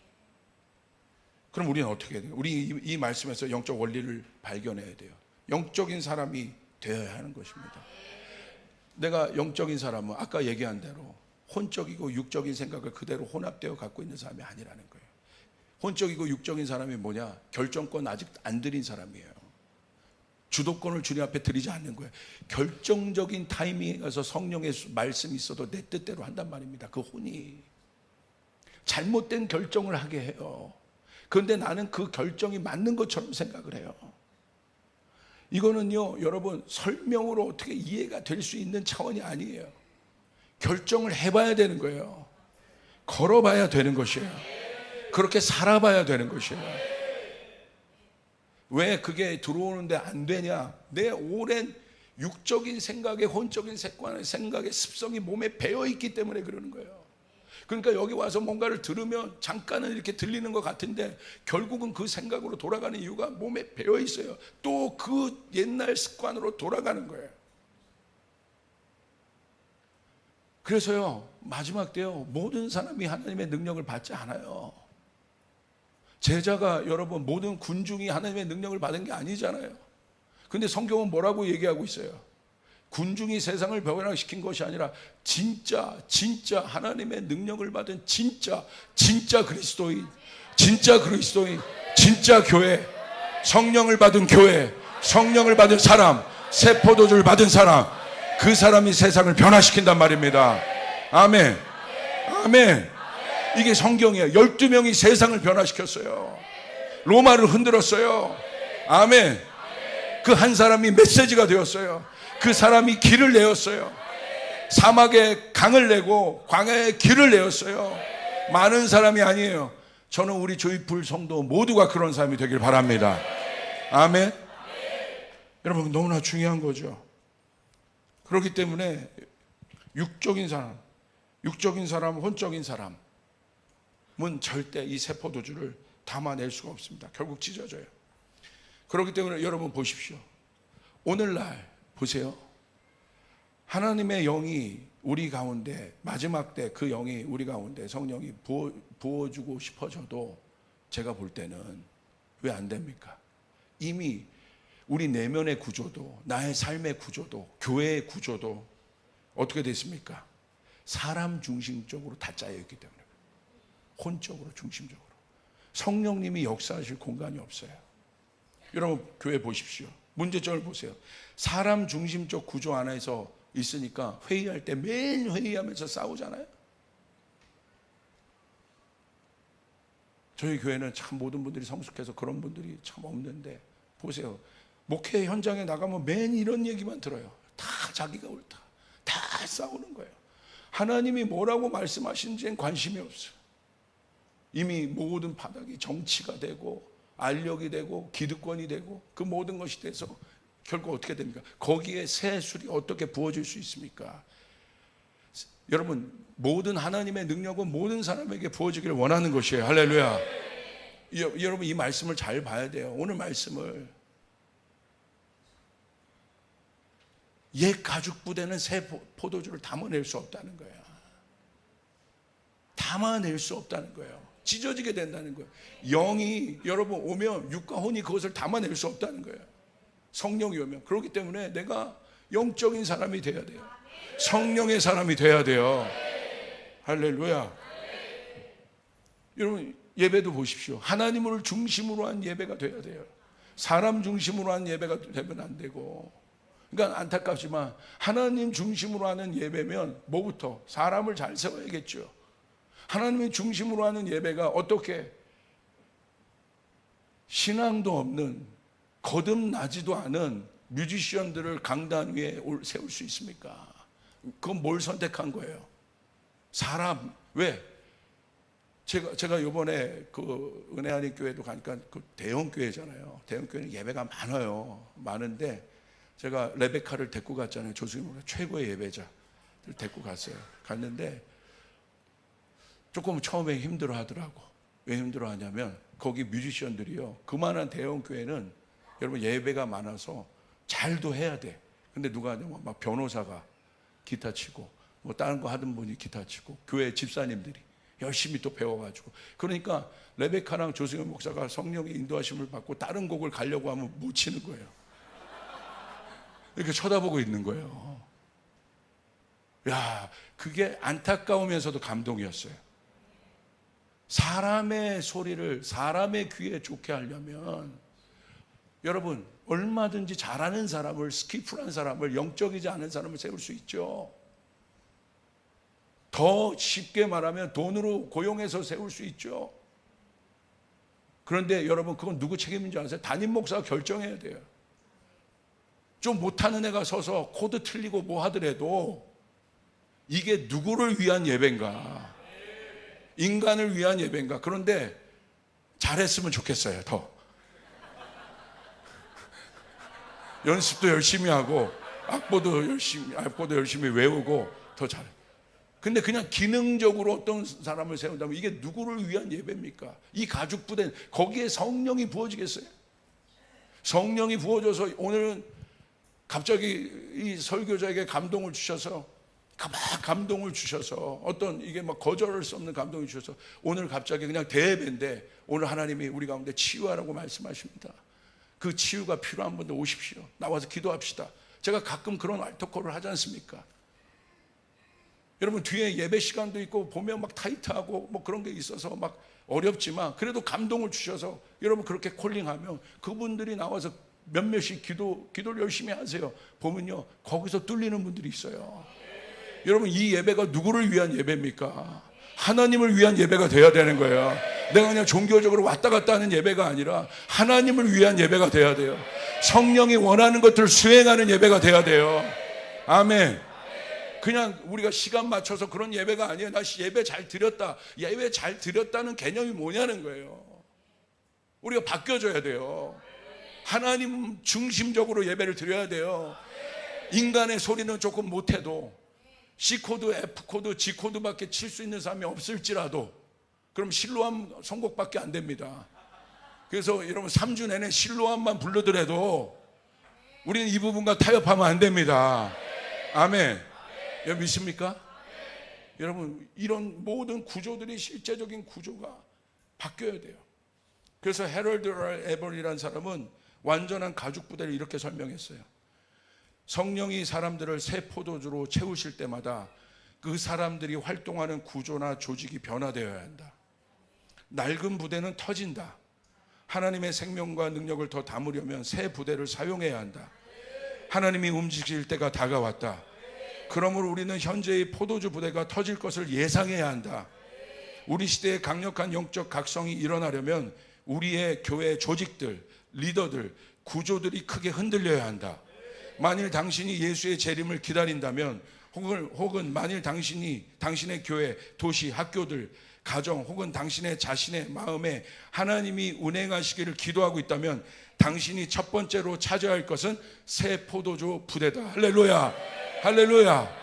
그럼 우리는 어떻게 해야 돼요? 우리 이 말씀에서 영적 원리를 발견해야 돼요. 영적인 사람이 되어야 하는 것입니다. 내가 영적인 사람은 아까 얘기한 대로 혼적이고 육적인 생각을 그대로 혼합되어 갖고 있는 사람이 아니라는 거예요. 혼적이고 육적인 사람이 뭐냐? 결정권 아직 안 드린 사람이에요. 주도권을 주님 앞에 드리지 않는 거예요. 결정적인 타이밍에 가서 성령의 말씀이 있어도 내 뜻대로 한단 말입니다. 그 혼이 잘못된 결정을 하게 해요. 그런데 나는 그 결정이 맞는 것처럼 생각을 해요. 이거는요, 여러분 설명으로 어떻게 이해가 될 수 있는 차원이 아니에요. 결정을 해봐야 되는 거예요. 걸어봐야 되는 것이에요. 그렇게 살아봐야 되는 것이에요. 왜 그게 들어오는데 안 되냐? 내 오랜 육적인 생각에, 혼적인 생각의 습성이 몸에 배어 있기 때문에 그러는 거예요. 그러니까 여기 와서 뭔가를 들으면 잠깐은 이렇게 들리는 것 같은데 결국은 그 생각으로 돌아가는 이유가 몸에 배어 있어요. 또 그 옛날 습관으로 돌아가는 거예요. 그래서요, 마지막 때요, 모든 사람이 하나님의 능력을 받지 않아요. 제자가 여러분 모든 군중이 하나님의 능력을 받은 게 아니잖아요. 근데 성경은 뭐라고 얘기하고 있어요? 군중이 세상을 변화시킨 것이 아니라 진짜 하나님의 능력을 받은 진짜 그리스도인, 진짜 교회, 성령을 받은 교회, 성령을 받은 사람, 새 포도주를 받은 사람, 그 사람이 세상을 변화시킨단 말입니다. 아멘. 아멘. 이게 성경이에요. 12명이 세상을 변화시켰어요. 로마를 흔들었어요. 아멘. 그 한 사람이 메시지가 되었어요. 그 사람이 길을 내었어요. 사막에 강을 내고 광야에 길을 내었어요. 많은 사람이 아니에요. 저는 우리 조이풀 성도 모두가 그런 사람이 되길 바랍니다. 아멘. 여러분, 너무나 중요한 거죠. 그렇기 때문에 육적인 사람, 혼적인 사람은 절대 이 새 포도주를 담아낼 수가 없습니다. 결국 찢어져요. 그렇기 때문에 여러분 보십시오. 오늘날 보세요. 하나님의 영이 우리 가운데, 마지막 때 그 영이 우리 가운데 성령이 부어주고 싶어져도 제가 볼 때는 왜 안 됩니까? 이미 우리 내면의 구조도, 나의 삶의 구조도, 교회의 구조도 어떻게 됐습니까? 사람 중심적으로 다 짜여 있기 때문에, 혼적으로, 중심적으로. 성령님이 역사하실 공간이 없어요. 여러분 교회 보십시오. 문제점을 보세요. 사람 중심적 구조 안에서 있으니까 회의할 때 매일 회의하면서 싸우잖아요. 저희 교회는 참 모든 분들이 성숙해서 그런 분들이 참 없는데 보세요. 목회 현장에 나가면 매일 이런 얘기만 들어요. 다 자기가 옳다. 다 싸우는 거예요. 하나님이 뭐라고 말씀하시는지엔 관심이 없어요. 이미 모든 바닥이 정치가 되고 알력이 되고 기득권이 되고 그 모든 것이 돼서 결국 어떻게 됩니까? 거기에 새 술이 어떻게 부어질 수 있습니까? 여러분, 모든 하나님의 능력은 모든 사람에게 부어지기를 원하는 것이에요. 할렐루야. 여러분 이 말씀을 잘 봐야 돼요. 오늘 말씀을. 옛 가죽 부대는 새 포도주를 담아낼 수 없다는 거야. 담아낼 수 없다는 거예요. 찢어지게 된다는 거예요. 영이 여러분 오면 육과 혼이 그것을 담아낼 수 없다는 거예요. 성령이 오면. 그렇기 때문에 내가 영적인 사람이 돼야 돼요. 성령의 사람이 돼야 돼요. 할렐루야. 여러분 예배도 보십시오. 하나님을 중심으로 한 예배가 돼야 돼요. 사람 중심으로 한 예배가 되면 안 되고. 그러니까 안타깝지만 하나님 중심으로 하는 예배면 뭐부터? 사람을 잘 세워야겠죠. 하나님의 중심으로 하는 예배가 어떻게 신앙도 없는 거듭나지도 않은 뮤지션들을 강단 위에 세울 수 있습니까? 그건 뭘 선택한 거예요? 사람. 왜? 제가 이번에 그 은혜하는 교회도 가니까 그 대형 교회잖아요. 대형 교회는 예배가 많은데 제가 레베카를 데리고 갔잖아요. 조수님 최고의 예배자를 데리고 갔어요. 갔는데 조금 처음에 힘들어 하더라고. 왜 힘들어 하냐면 거기 뮤지션들이요. 그만한 대형 교회는 여러분 예배가 많아서 잘도 해야 돼. 근데 누가 하냐면 막 변호사가 기타 치고 뭐 다른 거 하던 분이 기타 치고 교회 집사님들이 열심히 또 배워가지고 그러니까 레베카랑 조승현 목사가 성령의 인도하심을 받고 다른 곡을 가려고 하면 못 치는 거예요. 이렇게 쳐다보고 있는 거예요. 야, 그게 안타까우면서도 감동이었어요. 사람의 소리를 사람의 귀에 좋게 하려면 여러분 얼마든지 잘하는 사람을, 스키프한 사람을, 영적이지 않은 사람을 세울 수 있죠. 더 쉽게 말하면 돈으로 고용해서 세울 수 있죠. 그런데 여러분 그건 누구 책임인지 아세요? 담임 목사가 결정해야 돼요. 좀 못하는 애가 서서 코드 틀리고 뭐 하더라도 이게 누구를 위한 예배인가? 인간을 위한 예배인가? 그런데 잘했으면 좋겠어요. 더 연습도 열심히 하고 악보도 열심히 외우고 더 잘해. 근데 그냥 기능적으로 어떤 사람을 세운다면 이게 누구를 위한 예배입니까? 이 가죽 부대, 거기에 성령이 부어지겠어요? 성령이 부어져서 오늘은 갑자기 이 설교자에게 감동을 주셔서 어떤 이게 막 거절할 수 없는 감동을 주셔서 오늘 갑자기 그냥 대예배인데 오늘 하나님이 우리 가운데 치유하라고 말씀하십니다. 그 치유가 필요한 분들 오십시오. 나와서 기도합시다. 제가 가끔 그런 알터콜을 하지 않습니까? 여러분 뒤에 예배 시간도 있고 보면 막 타이트하고 뭐 그런 게 있어서 막 어렵지만 그래도 감동을 주셔서 여러분 그렇게 콜링하면 그분들이 나와서 몇몇이 기도를 열심히 하세요. 보면요 거기서 뚫리는 분들이 있어요. 여러분 이 예배가 누구를 위한 예배입니까? 하나님을 위한 예배가 돼야 되는 거예요. 내가 그냥 종교적으로 왔다 갔다 하는 예배가 아니라 하나님을 위한 예배가 돼야 돼요. 성령이 원하는 것들을 수행하는 예배가 돼야 돼요. 아멘. 그냥 우리가 시간 맞춰서 그런 예배가 아니에요. 나 예배 잘 드렸다. 예배 잘 드렸다는 개념이 뭐냐는 거예요. 우리가 바뀌어져야 돼요. 하나님 중심적으로 예배를 드려야 돼요. 인간의 소리는 조금 못해도 C코드, F코드, G코드밖에 칠 수 있는 사람이 없을지라도 그럼 실로암 선곡밖에 안 됩니다. 그래서 여러분 3주 내내 실로암만 불러더라도 우리는 이 부분과 타협하면 안 됩니다. 아멘. 여러분 믿습니까? 여러분 이런 모든 구조들이 실제적인 구조가 바뀌어야 돼요. 그래서 헤럴드 에버리라는 사람은 완전한 가죽 부대를 이렇게 설명했어요. 성령이 사람들을 새 포도주로 채우실 때마다 그 사람들이 활동하는 구조나 조직이 변화되어야 한다. 낡은 부대는 터진다. 하나님의 생명과 능력을 더 담으려면 새 부대를 사용해야 한다. 하나님이 움직일 때가 다가왔다. 그러므로 우리는 현재의 포도주 부대가 터질 것을 예상해야 한다. 우리 시대의 강력한 영적 각성이 일어나려면 우리의 교회 조직들, 리더들, 구조들이 크게 흔들려야 한다. 만일 당신이 예수의 재림을 기다린다면 혹은 만일 당신의 교회, 도시, 학교들, 가정 혹은 당신의 자신의 마음에 하나님이 운행하시기를 기도하고 있다면 당신이 첫 번째로 찾아야 할 것은 새 포도주 부대다. 할렐루야. 할렐루야.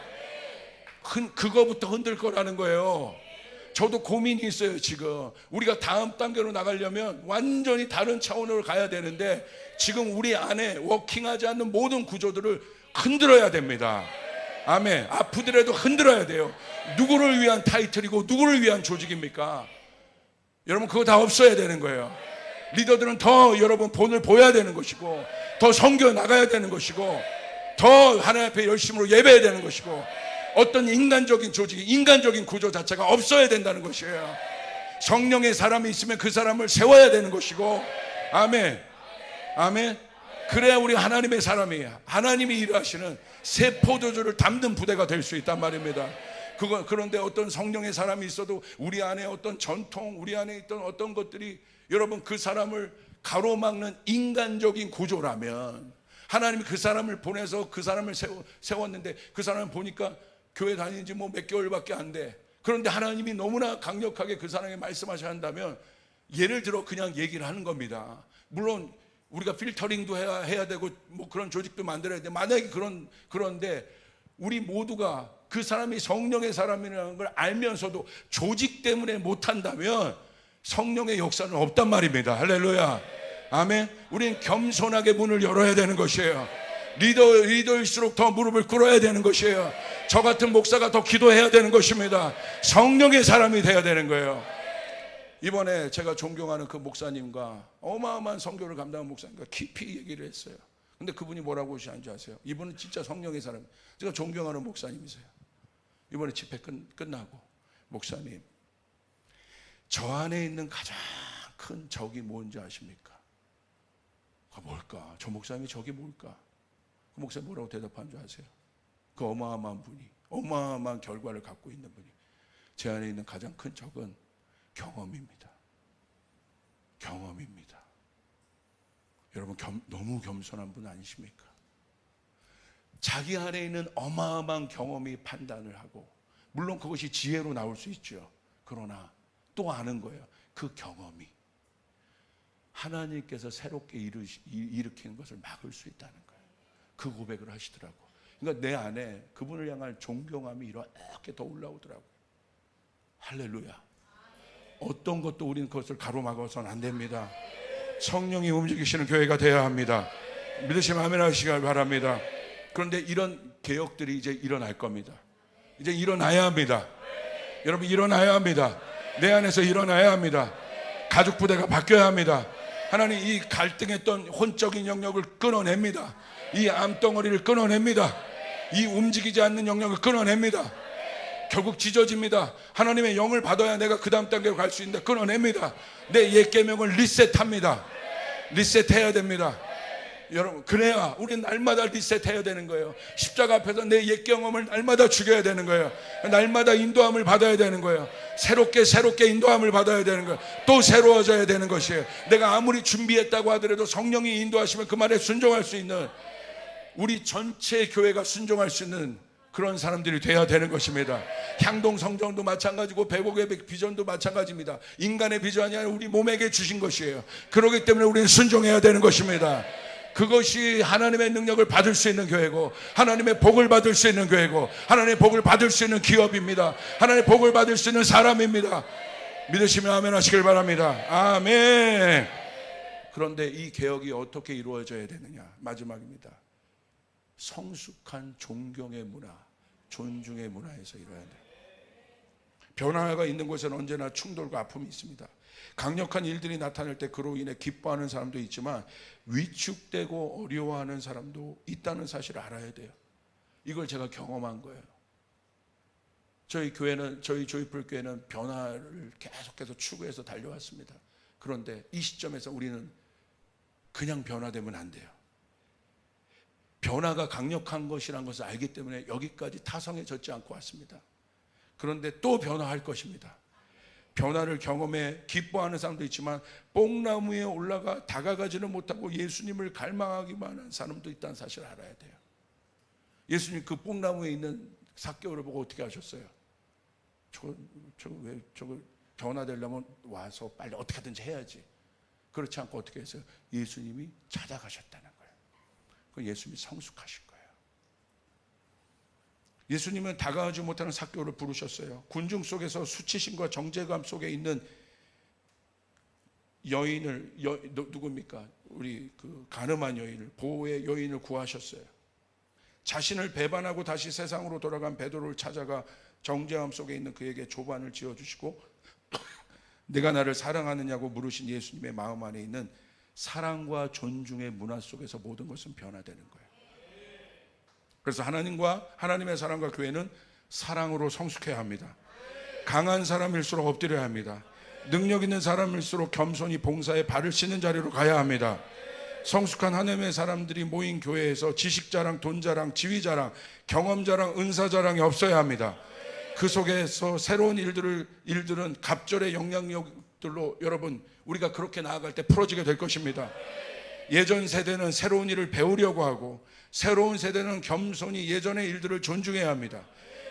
그거부터 흔들 거라는 거예요. 저도 고민이 있어요. 지금 우리가 다음 단계로 나가려면 완전히 다른 차원으로 가야 되는데 지금 우리 안에 워킹하지 않는 모든 구조들을 흔들어야 됩니다. 아멘. 아프더라도 흔들어야 돼요. 누구를 위한 타이틀이고 누구를 위한 조직입니까? 여러분 그거 다 없어야 되는 거예요. 리더들은 더 여러분 본을 보여야 되는 것이고 더 섬겨 나가야 되는 것이고 더 하나님 앞에 열심으로 예배해야 되는 것이고 어떤 인간적인 조직, 인간적인 구조 자체가 없어야 된다는 것이에요. 성령의 사람이 있으면 그 사람을 세워야 되는 것이고 아멘. 아멘. 그래야 우리 하나님의 사람이 하나님이 일하시는 새 포도주를 담는 부대가 될 수 있단 말입니다. 그런데 어떤 성령의 사람이 있어도 우리 안에 어떤 전통, 우리 안에 있던 어떤 것들이 여러분 그 사람을 가로막는 인간적인 구조라면 하나님이 그 사람을 보내서 그 사람을 세웠는데 그 사람을 보니까 교회 다니는 지 뭐 몇 개월밖에 안 돼. 그런데 하나님이 너무나 강력하게 그 사람에게 말씀하셔야 한다면 예를 들어 그냥 얘기를 하는 겁니다. 물론 우리가 필터링도 해야 되고 뭐 그런 조직도 만들어야 돼. 만약에 그런데 우리 모두가 그 사람이 성령의 사람이라는 걸 알면서도 조직 때문에 못한다면 성령의 역사는 없단 말입니다. 할렐루야. 아멘. 우리는 겸손하게 문을 열어야 되는 것이에요. 리더일수록 더 무릎을 꿇어야 되는 것이에요. 저 같은 목사가 더 기도해야 되는 것입니다. 성령의 사람이 돼야 되는 거예요. 이번에 제가 존경하는 그 목사님과 어마어마한 선교를 감당한 목사님과 깊이 얘기를 했어요. 근데 그분이 뭐라고 하시는지 아세요? 이분은 진짜 성령의 사람. 제가 존경하는 목사님이세요. 이번에 집회 끝나고 목사님, 저 안에 있는 가장 큰 적이 뭔지 아십니까? 뭘까? 저 목사님이 적이 뭘까? 그 목사님 뭐라고 대답한 줄 아세요? 그 어마어마한 분이, 어마어마한 결과를 갖고 있는 분이 제 안에 있는 가장 큰 적은 경험입니다. 경험입니다. 여러분 너무 겸손한 분 아니십니까? 자기 안에 있는 어마어마한 경험이 판단을 하고 물론 그것이 지혜로 나올 수 있죠. 그러나 또 아는 거예요. 그 경험이 하나님께서 새롭게 일으키는 것을 막을 수 있다는 거예요. 그 고백을 하시더라고. 그러니까 내 안에 그분을 향한 존경함이 이렇게 더 올라오더라고요. 할렐루야. 어떤 것도 우리는 그것을 가로막아서는 안 됩니다. 성령이 움직이시는 교회가 되어야 합니다. 믿으시면 아멘 하시길 바랍니다. 그런데 이런 개혁들이 이제 일어날 겁니다. 이제 일어나야 합니다. 여러분, 일어나야 합니다. 내 안에서 일어나야 합니다. 가족 부대가 바뀌어야 합니다. 하나님 이 갈등했던 혼적인 영역을 끊어냅니다. 이 암덩어리를 끊어냅니다. 이 움직이지 않는 영역을 끊어냅니다. 결국 찢어집니다. 하나님의 영을 받아야 내가 그 다음 단계로 갈 수 있는데 끊어냅니다. 내 옛 계명을 리셋합니다. 리셋해야 됩니다. 여러분, 그래야 우리 날마다 리셋해야 되는 거예요. 십자가 앞에서 내 옛 경험을 날마다 죽여야 되는 거예요. 날마다 인도함을 받아야 되는 거예요. 새롭게 인도함을 받아야 되는 거예요. 또 새로워져야 되는 것이에요. 내가 아무리 준비했다고 하더라도 성령이 인도하시면 그 말에 순종할 수 있는, 우리 전체 교회가 순종할 수 있는 그런 사람들이 돼야 되는 것입니다. 향동 성전도 마찬가지고 백옥의 비전도 마찬가지입니다. 인간의 비전이 아니라 우리 몸에게 주신 것이에요. 그렇기 때문에 우리는 순종해야 되는 것입니다. 그것이 하나님의 능력을 받을 수 있는 교회고, 하나님의 복을 받을 수 있는 교회고, 하나님의 복을 받을 수 있는 기업입니다. 하나님의 복을 받을 수 있는 사람입니다. 믿으시면 아멘 하시길 바랍니다. 아멘. 그런데 이 개혁이 어떻게 이루어져야 되느냐? 마지막입니다. 성숙한 존경의 문화, 존중의 문화에서 이루어야 돼요. 변화가 있는 곳에는 언제나 충돌과 아픔이 있습니다. 강력한 일들이 나타날 때 그로 인해 기뻐하는 사람도 있지만 위축되고 어려워하는 사람도 있다는 사실을 알아야 돼요. 이걸 제가 경험한 거예요. 저희 교회는, 저희 조이풀 교회는 변화를 계속해서 추구해서 달려왔습니다. 그런데 이 시점에서 우리는 그냥 변화되면 안 돼요. 변화가 강력한 것이라는 것을 알기 때문에 여기까지 타성해졌지 않고 왔습니다. 그런데 또 변화할 것입니다. 변화를 경험해 기뻐하는 사람도 있지만 뽕나무 위에 올라가 다가가지는 못하고 예수님을 갈망하기만 한 사람도 있다는 사실을 알아야 돼요. 예수님 그 뽕나무에 있는 삭개오를 보고 어떻게 하셨어요? 저거 변화되려면 와서 빨리 어떻게 하든지 해야지. 그렇지 않고 어떻게 했어요? 예수님이 찾아가셨다는 거예요. 그 예수님이 성숙하신 거예요. 예수님은 다가가지 못하는 삭개오를 부르셨어요. 군중 속에서 수치심과 정죄감 속에 있는 여인을, 누굽니까? 우리 그 가늠한 여인을, 보호의 여인을 구하셨어요. 자신을 배반하고 다시 세상으로 돌아간 베드로를 찾아가 정죄감 속에 있는 그에게 조반을 지어주시고 내가 나를 사랑하느냐고 물으신 예수님의 마음 안에 있는 사랑과 존중의 문화 속에서 모든 것은 변화되는 거예요. 그래서 하나님과 하나님의 사랑과 교회는 사랑으로 성숙해야 합니다. 강한 사람일수록 엎드려야 합니다. 능력 있는 사람일수록 겸손히 봉사에 발을 씻는 자리로 가야 합니다. 성숙한 하나님의 사람들이 모인 교회에서 지식 자랑, 돈 자랑, 지위 자랑, 경험 자랑, 은사 자랑이 없어야 합니다. 그 속에서 새로운 일들은 갑절의 영향력들로 여러분 우리가 그렇게 나아갈 때 풀어지게 될 것입니다. 예전 세대는 새로운 일을 배우려고 하고 새로운 세대는 겸손히 예전의 일들을 존중해야 합니다.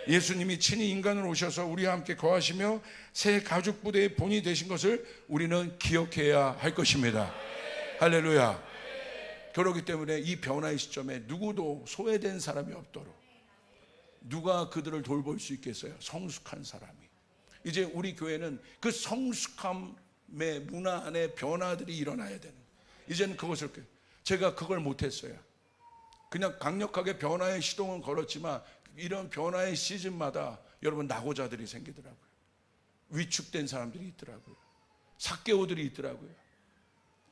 예수님이 친히 인간으로 오셔서 우리와 함께 거하시며 새 가죽 부대의 본이 되신 것을 우리는 기억해야 할 것입니다. 할렐루야. 그렇기 때문에 이 변화의 시점에 누구도 소외된 사람이 없도록 누가 그들을 돌볼 수 있겠어요? 성숙한 사람이. 이제 우리 교회는 그 성숙함의 문화 안에 변화들이 일어나야 되는, 이제는 그것을, 제가 그걸 못했어요. 그냥 강력하게 변화의 시동은 걸었지만 이런 변화의 시즌마다 여러분 낙오자들이 생기더라고요. 위축된 사람들이 있더라고요. 삭개오들이 있더라고요.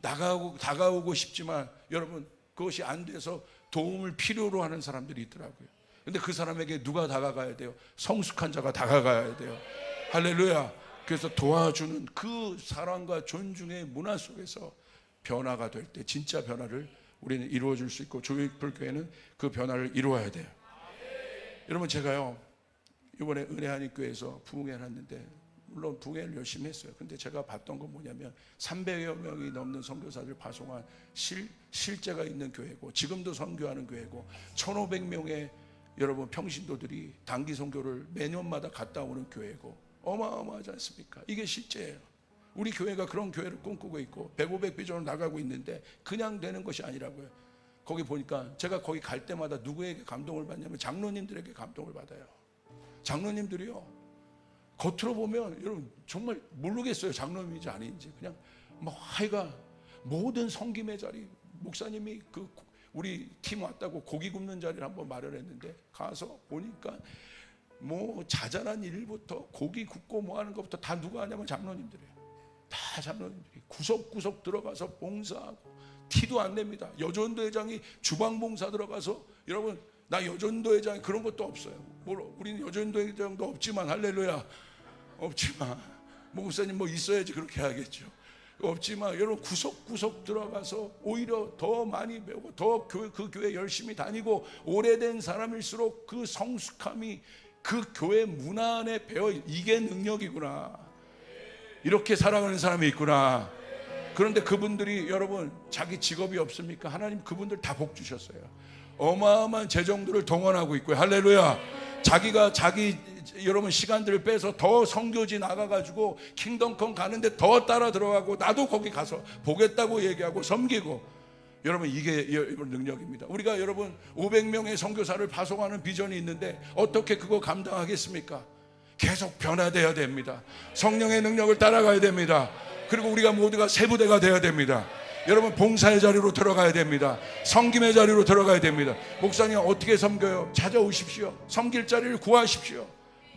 다가오고 싶지만 여러분 그것이 안 돼서 도움을 필요로 하는 사람들이 있더라고요. 근데 그 사람에게 누가 다가가야 돼요? 성숙한 자가 다가가야 돼요. 할렐루야. 그래서 도와주는 그 사랑과 존중의 문화 속에서 변화가 될 때 진짜 변화를 우리는 이루어줄 수 있고 조이풀 교회는 그 변화를 이루어야 돼요. 여러분 제가요 이번에 은혜하니교회에서 부흥회를 했는데 물론 부흥회를 열심히 했어요. 근데 제가 봤던 건 뭐냐면 300여 명이 넘는 선교사들 파송한 실제가 있는 교회고 지금도 선교하는 교회고 1,500명의 여러분 평신도들이 단기 선교를 매년마다 갔다 오는 교회고 어마어마하지 않습니까? 이게 실제예요. 우리 교회가 그런 교회를 꿈꾸고 있고 100, 500 비전으로 나가고 있는데 그냥 되는 것이 아니라고요. 거기 보니까 제가 거기 갈 때마다 누구에게 감동을 받냐면 장로님들에게 감동을 받아요. 장로님들이요, 겉으로 보면 여러분 정말 모르겠어요, 장로님인지 아닌지. 그냥 뭐 하여가 모든 섬김의 자리, 목사님이 그 우리 팀 왔다고 고기 굽는 자리를 한번 마련했는데 가서 보니까 뭐 자잘한 일부터 고기 굽고 뭐 하는 것부터 다 누가 하냐면 장로님들이에요. 다 장로님들이 구석구석 들어가서 봉사하고 티도 안 냅니다. 여전도 회장이 주방 봉사 들어가서, 여러분 나 여전도 회장 그런 것도 없어요. 우리는 여전도 회장도 없지만, 할렐루야, 없지만 목사님 뭐 있어야지 그렇게 하겠죠. 없지만 여러분 구석구석 들어가서 오히려 더 많이 배우고 더 그 교회 열심히 다니고 오래된 사람일수록 그 성숙함이 그 교회 문화 안에 배어, 이게 능력이구나, 이렇게 살아가는 사람이 있구나. 그런데 그분들이 여러분 자기 직업이 없습니까? 하나님 그분들 다 복 주셨어요. 어마어마한 재정들을 동원하고 있고요. 할렐루야. 자기가 자기 여러분 시간들을 빼서 더 선교지 나가가지고 킹덤컴 가는데 더 따라 들어가고, 나도 거기 가서 보겠다고 얘기하고 섬기고. 여러분 이게 여러분 능력입니다. 우리가 여러분 500명의 선교사를 파송하는 비전이 있는데 어떻게 그거 감당하겠습니까? 계속 변화돼야 됩니다. 성령의 능력을 따라가야 됩니다. 그리고 우리가 모두가 세부대가 되어야 됩니다. 여러분 봉사의 자리로 들어가야 됩니다. 섬김의 자리로 들어가야 됩니다. 목사님 어떻게 섬겨요? 찾아오십시오. 섬길 자리를 구하십시오.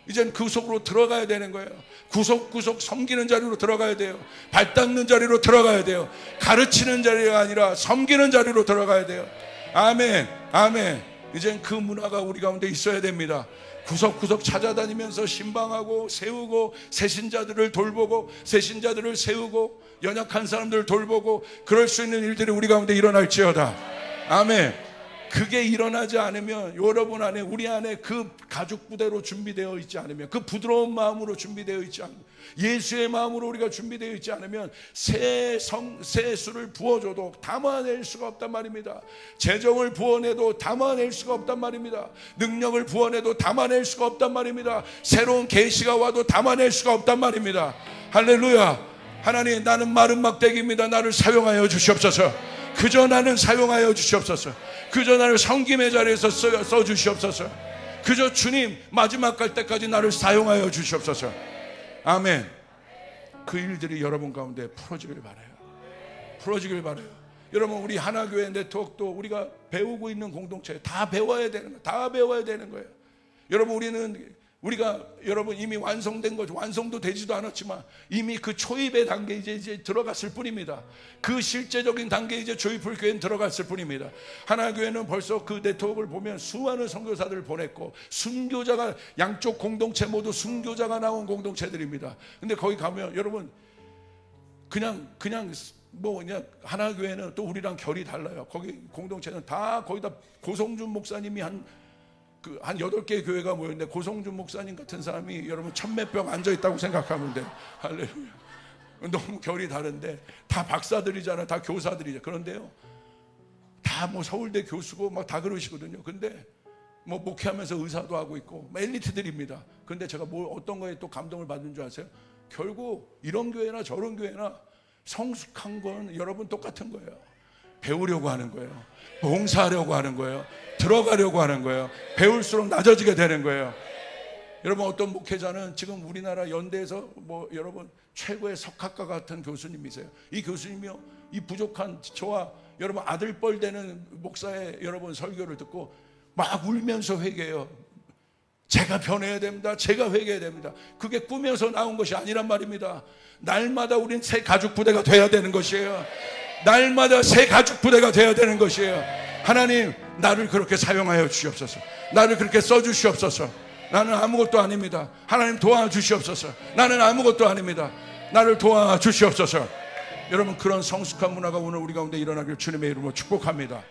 이젠 그 속으로 들어가야 되는 거예요. 구석구석 섬기는 자리로 들어가야 돼요. 발 닦는 자리로 들어가야 돼요. 가르치는 자리가 아니라 섬기는 자리로 들어가야 돼요. 아멘, 아멘. 이젠 그 문화가 우리 가운데 있어야 됩니다. 구석구석 찾아다니면서 신방하고 세우고, 새신자들을 돌보고, 새신자들을 세우고, 연약한 사람들을 돌보고, 그럴 수 있는 일들이 우리 가운데 일어날지어다. 아멘. 그게 일어나지 않으면, 여러분 안에, 우리 안에 그 가죽 부대로 준비되어 있지 않으면, 그 부드러운 마음으로 준비되어 있지 않으면, 예수의 마음으로 우리가 준비되어 있지 않으면 새 술을 부어줘도 담아낼 수가 없단 말입니다. 재정을 부어내도 담아낼 수가 없단 말입니다. 능력을 부어내도 담아낼 수가 없단 말입니다. 새로운 계시가 와도 담아낼 수가 없단 말입니다. 할렐루야. 하나님, 나는 마른 막대기입니다. 나를 사용하여 주시옵소서. 그저 나는 사용하여 주시옵소서. 그저 나를 섬김의 자리에서 써 주시옵소서. 그저 주님 마지막 갈 때까지 나를 사용하여 주시옵소서. 아멘. 그 일들이 여러분 가운데 풀어지길 바라요. 풀어지길 바라요. 여러분 우리 하나교회 네트워크도 우리가 배우고 있는 공동체, 다 배워야 되는 거예요. 다 배워야 되는 거예요. 여러분 우리가 여러분 이미 완성된 거죠. 완성도 되지도 않았지만 이미 그 초입의 단계에 이제 들어갔을 뿐입니다. 그 실제적인 단계에 이제 조이풀 교회는 들어갔을 뿐입니다. 하나교회는 벌써 그 네트워크를 보면 수많은 선교사들을 보냈고, 순교자가, 양쪽 공동체 모두 순교자가 나온 공동체들입니다. 근데 거기 가면 여러분 그냥 하나교회는 또 우리랑 결이 달라요. 거기 공동체는 다 거의 다 고성준 목사님이 한 8개의 교회가 모였는데 고성준 목사님 같은 사람이 여러분 1000몇 명 앉아있다고 생각하면 돼요. 할렐루야. 너무 결이 다른데 다 박사들이잖아요. 다 교사들이죠. 그런데요, 다 뭐 서울대 교수고 막 다 그러시거든요. 근데 뭐 목회하면서 의사도 하고 있고 엘리트들입니다. 근데 제가 어떤 거에 또 감동을 받은 줄 아세요? 결국 이런 교회나 저런 교회나 성숙한 건 여러분 똑같은 거예요. 배우려고 하는 거예요. 봉사하려고 하는 거예요. 들어가려고 하는 거예요. 배울수록 낮아지게 되는 거예요. 여러분 어떤 목회자는 지금 우리나라 연대에서 뭐 여러분 최고의 석학과 같은 교수님이세요. 이 교수님이요, 이 부족한 저와 여러분 아들뻘 되는 목사의 여러분 설교를 듣고 막 울면서 회개해요. 제가 변해야 됩니다. 제가 회개해야 됩니다. 그게 꿈에서 나온 것이 아니란 말입니다. 날마다 우린 새 가죽 부대가 돼야 되는 것이에요. 날마다 새 가죽 부대가 돼야 되는 것이에요. 하나님, 나를 그렇게 사용하여 주시옵소서. 나를 그렇게 써주시옵소서. 나는 아무것도 아닙니다. 하나님 도와주시옵소서. 나는 아무것도 아닙니다. 나를 도와주시옵소서. 여러분 그런 성숙한 문화가 오늘 우리 가운데 일어나길 주님의 이름으로 축복합니다.